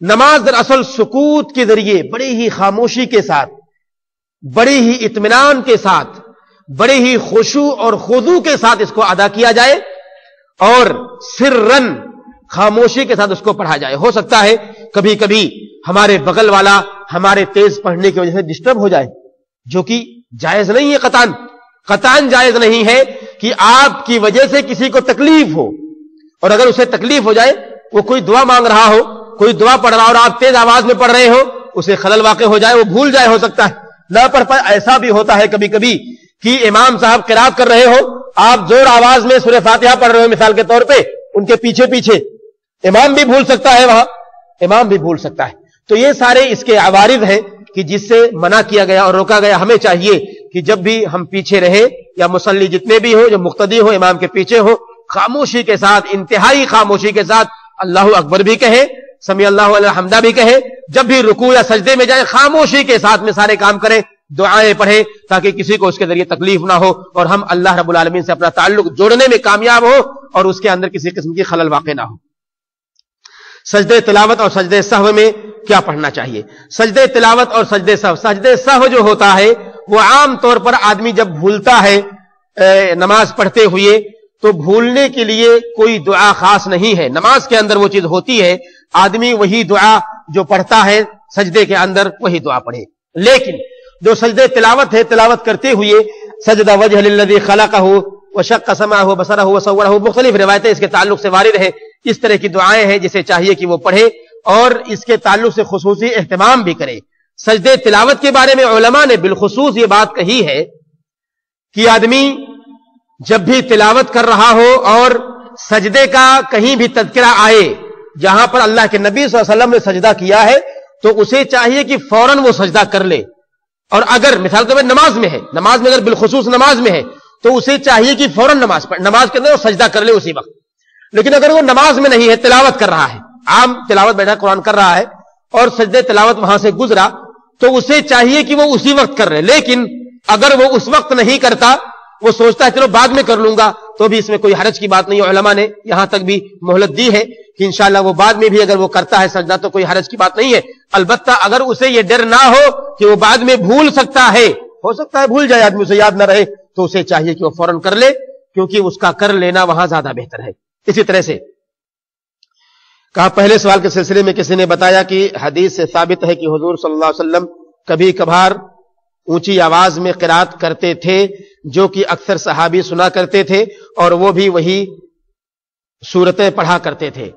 نماز دراصل سکوت کے ذریعے بڑی ہی خاموشی کے ساتھ، بڑی ہی اطمینان کے ساتھ، بڑی ہی خشوع اور خضوع کے ساتھ اس کو ادا کیا جائے اور سرن خاموشی کے ساتھ اس کو پڑھا جائے. ہو سکتا ہے کبھی کبھی ہمارے بغل والا ہمارے تیز پڑھنے کی وجہ سے ڈسٹرب ہو جائے، جو کہ جائز نہیں ہے. قطعاً جائز نہیں ہے کہ آپ کی وجہ سے کسی کو تکلیف ہو، اور اگر اسے تکلیف ہو جائے، وہ کوئی دعا مانگ رہا ہو، کوئی دعا پڑھ رہا ہو اور آپ تیز آواز میں پڑھ رہے ہو، اسے خلل واقع ہو جائے، وہ بھول جائے، ہو سکتا ہے نہ پڑھ پائے. ایسا بھی ہوتا ہے کبھی کبھی کہ امام صاحب قرات کر رہے ہو، آپ زور آواز میں سورہ فاتحہ پڑھ رہے ہو مثال کے طور پہ، ان کے پیچھے پیچھے امام بھی بھول سکتا ہے، وہاں امام بھی بھول سکتا ہے. تو یہ سارے اس کے عوارض ہیں کہ جس سے منع کیا گیا اور روکا گیا. ہمیں چاہیے کہ جب بھی ہم پیچھے رہے یا مصلی جتنے بھی ہو، جو مقتدی ہو، امام کے پیچھے ہو، خاموشی کے ساتھ، انتہائی خاموشی کے ساتھ اللہ اکبر بھی کہے، سمیع اللہ علیہ حمدہ بھی کہے. جب بھی رکوع یا سجدے میں جائے خاموشی کے ساتھ میں سارے کام کریں، دعائیں پڑھیں، تاکہ کسی کو اس کے ذریعے تکلیف نہ ہو اور ہم اللہ رب العالمین سے اپنا تعلق جوڑنے میں کامیاب ہو اور اس کے اندر کسی قسم کی خلل واقع نہ ہو. سجدے تلاوت اور سجدے سہو میں کیا پڑھنا چاہیے؟ سجدے تلاوت اور سجدے سہو، سجدے سہو جو ہوتا ہے وہ عام طور پر آدمی جب بھولتا ہے نماز پڑھتے ہوئے، تو بھولنے کے لیے کوئی دعا خاص نہیں ہے. نماز کے اندر وہ چیز ہوتی ہے، آدمی وہی دعا جو پڑھتا ہے سجدے کے اندر وہی دعا پڑھے. لیکن جو سجدے تلاوت ہے، تلاوت کرتے ہوئے سجدہ وجہ للذی خلقہ وشق سمعہ وبصرہ وصورہ، مختلف روایتیں اس کے تعلق سے وارد ہے. اس طرح کی دعائیں ہیں جسے چاہیے کہ وہ پڑھے اور اس کے تعلق سے خصوصی اہتمام بھی کرے. سجدے تلاوت کے بارے میں علماء نے بالخصوص یہ بات کہی ہے کہ آدمی جب بھی تلاوت کر رہا ہو اور سجدے کا کہیں بھی تذکرہ آئے جہاں پر اللہ کے نبی صلی اللہ علیہ وسلم نے سجدہ کیا ہے، تو اسے چاہیے کہ فوراً وہ سجدہ کر لے. اور اگر مثال کے طور پر نماز میں ہے، نماز میں اگر بالخصوص نماز میں ہے، تو اسے چاہیے کہ فوراً نماز کے اندر وہ سجدہ کر لے اسی وقت. لیکن اگر وہ نماز میں نہیں ہے، تلاوت کر رہا ہے، عام تلاوت بیٹھا قرآن کر رہا ہے اور سجدے تلاوت وہاں سے گزرا، تو اسے چاہیے کہ وہ اسی وقت کر لے. لیکن اگر وہ اس وقت نہیں کرتا، وہ سوچتا ہے چلو بعد میں کر لوں گا، تو بھی اس میں کوئی حرج کی بات نہیں ہے. علماء نے یہاں تک بھی مہلت دی ہے کہ انشاءاللہ وہ بعد میں بھی اگر وہ کرتا ہے سجدہ تو کوئی حرج کی بات نہیں ہے. البتہ اگر اسے یہ ڈر نہ ہو کہ وہ بعد میں بھول سکتا ہے، ہو سکتا ہے بھول جائے آدمی، اسے یاد نہ رہے، تو اسے چاہیے کہ وہ فوراً کر لے، کیونکہ اس کا کر لینا وہاں زیادہ بہتر ہے. اسی طرح سے کہا، پہلے سوال کے سلسلے میں کسی نے بتایا کہ حدیث سے ثابت ہے کہ حضور صلی اللہ علیہ وسلم کبھی کبھار اونچی آواز میں قرات کرتے تھے، جو کہ اکثر صحابی سنا کرتے تھے اور وہ بھی وہی سورتیں پڑھا کرتے تھے.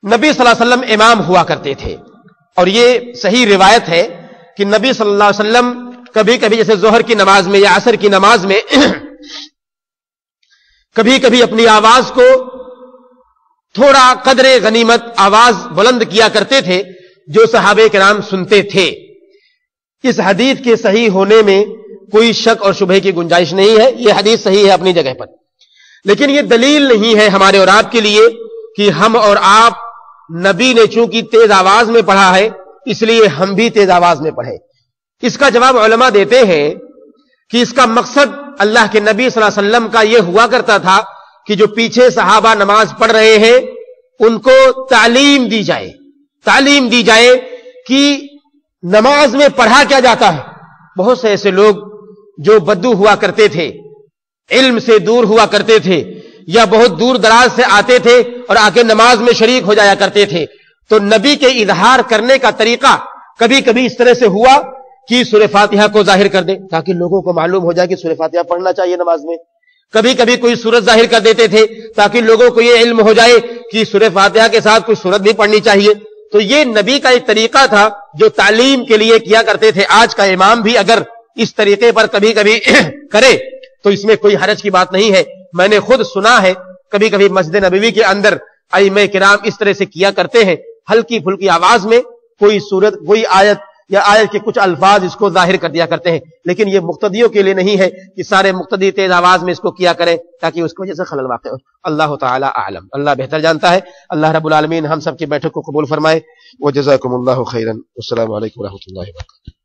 نبی صلی اللہ علیہ وسلم امام ہوا کرتے تھے، اور یہ صحیح روایت ہے کہ نبی صلی اللہ علیہ وسلم کبھی کبھی جیسے ظہر کی نماز میں یا عصر کی نماز میں کبھی کبھی اپنی آواز کو تھوڑا قدر غنیمت آواز بلند کیا کرتے تھے، جو صحابہ کرام سنتے تھے. اس حدیث کے صحیح ہونے میں کوئی شک اور شبہ کی گنجائش نہیں ہے، یہ حدیث صحیح ہے اپنی جگہ پر. لیکن یہ دلیل نہیں ہے ہمارے اور آپ کے لیے کہ ہم اور آپ، نبی نے چونکہ تیز آواز میں پڑھا ہے اس لیے ہم بھی تیز آواز میں پڑھیں. اس کا جواب علماء دیتے ہیں کہ اس کا مقصد اللہ کے نبی صلی اللہ علیہ وسلم کا یہ ہوا کرتا تھا کہ جو پیچھے صحابہ نماز پڑھ رہے ہیں ان کو تعلیم دی جائے کہ نماز میں پڑھا کیا جاتا ہے. بہت سے ایسے لوگ جو بدو ہوا کرتے تھے، علم سے دور ہوا کرتے تھے، یا بہت دور دراز سے آتے تھے اور آ کے نماز میں شریک ہو جایا کرتے تھے، تو نبی کے اظہار کرنے کا طریقہ کبھی کبھی اس طرح سے ہوا کہ سورہ فاتحہ کو ظاہر کر دے تاکہ لوگوں کو معلوم ہو جائے کہ سورہ فاتحہ پڑھنا چاہیے نماز میں. کبھی کبھی کوئی سورت ظاہر کر دیتے تھے تاکہ لوگوں کو یہ علم ہو جائے کہ سورہ فاتحہ کے ساتھ کوئی سورت بھی پڑھنی چاہیے. تو یہ نبی کا ایک طریقہ تھا جو تعلیم کے لیے کیا کرتے تھے. آج کا امام بھی اگر اس طریقے پر کبھی کبھی کرے تو اس میں کوئی حرج کی بات نہیں ہے. میں نے خود سنا ہے کبھی کبھی مسجد نبوی کے اندر ائمہ کرام اس طرح سے کیا کرتے ہیں، ہلکی پھلکی آواز میں کوئی سورت، کوئی آیت یا آیت کے کچھ الفاظ اس کو ظاہر کر دیا کرتے ہیں. لیکن یہ مقتدیوں کے لیے نہیں ہے کہ سارے مقتدی تیز آواز میں اس کو کیا کریں تاکہ اس کی وجہ سے خلل واقع ہو. اللہ تعالی اعلم، اللہ بہتر جانتا ہے. اللہ رب العالمین ہم سب کی بیٹھک کو قبول فرمائے. وجزاکم اللہ خیرا. السلام علیکم ورحمۃ اللہ وبرکاتہ.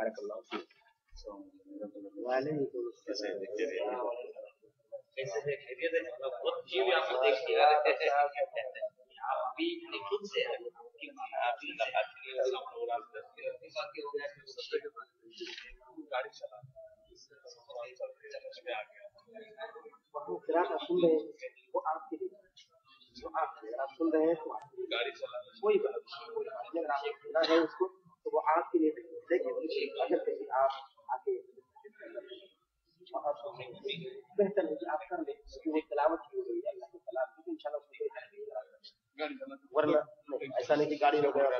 بارک اللہ فیک. کیسے ہے خیریت ہے؟ بہت جی بھی آپ کو دیکھ لیا آپ بھی خود سے آپ بھی گاڑی چلا میں آ گیا سن رہے ہیں وہ آپ کے لیے جو آپ سن رہے ہیں تو گاڑی چلا کوئی بات اگر آپ سنا ہے اس کو تو وہ آپ کے لیے دیکھیں اگر کہیں آپ آگے بہتر ہے کہ آپ کر لیں کیونکہ تلاوت کی ہو رہی ہے اللہ کی تلاوت ان شاء اللہ ورنہ ایسا نہیں کہ گاڑی وغیرہ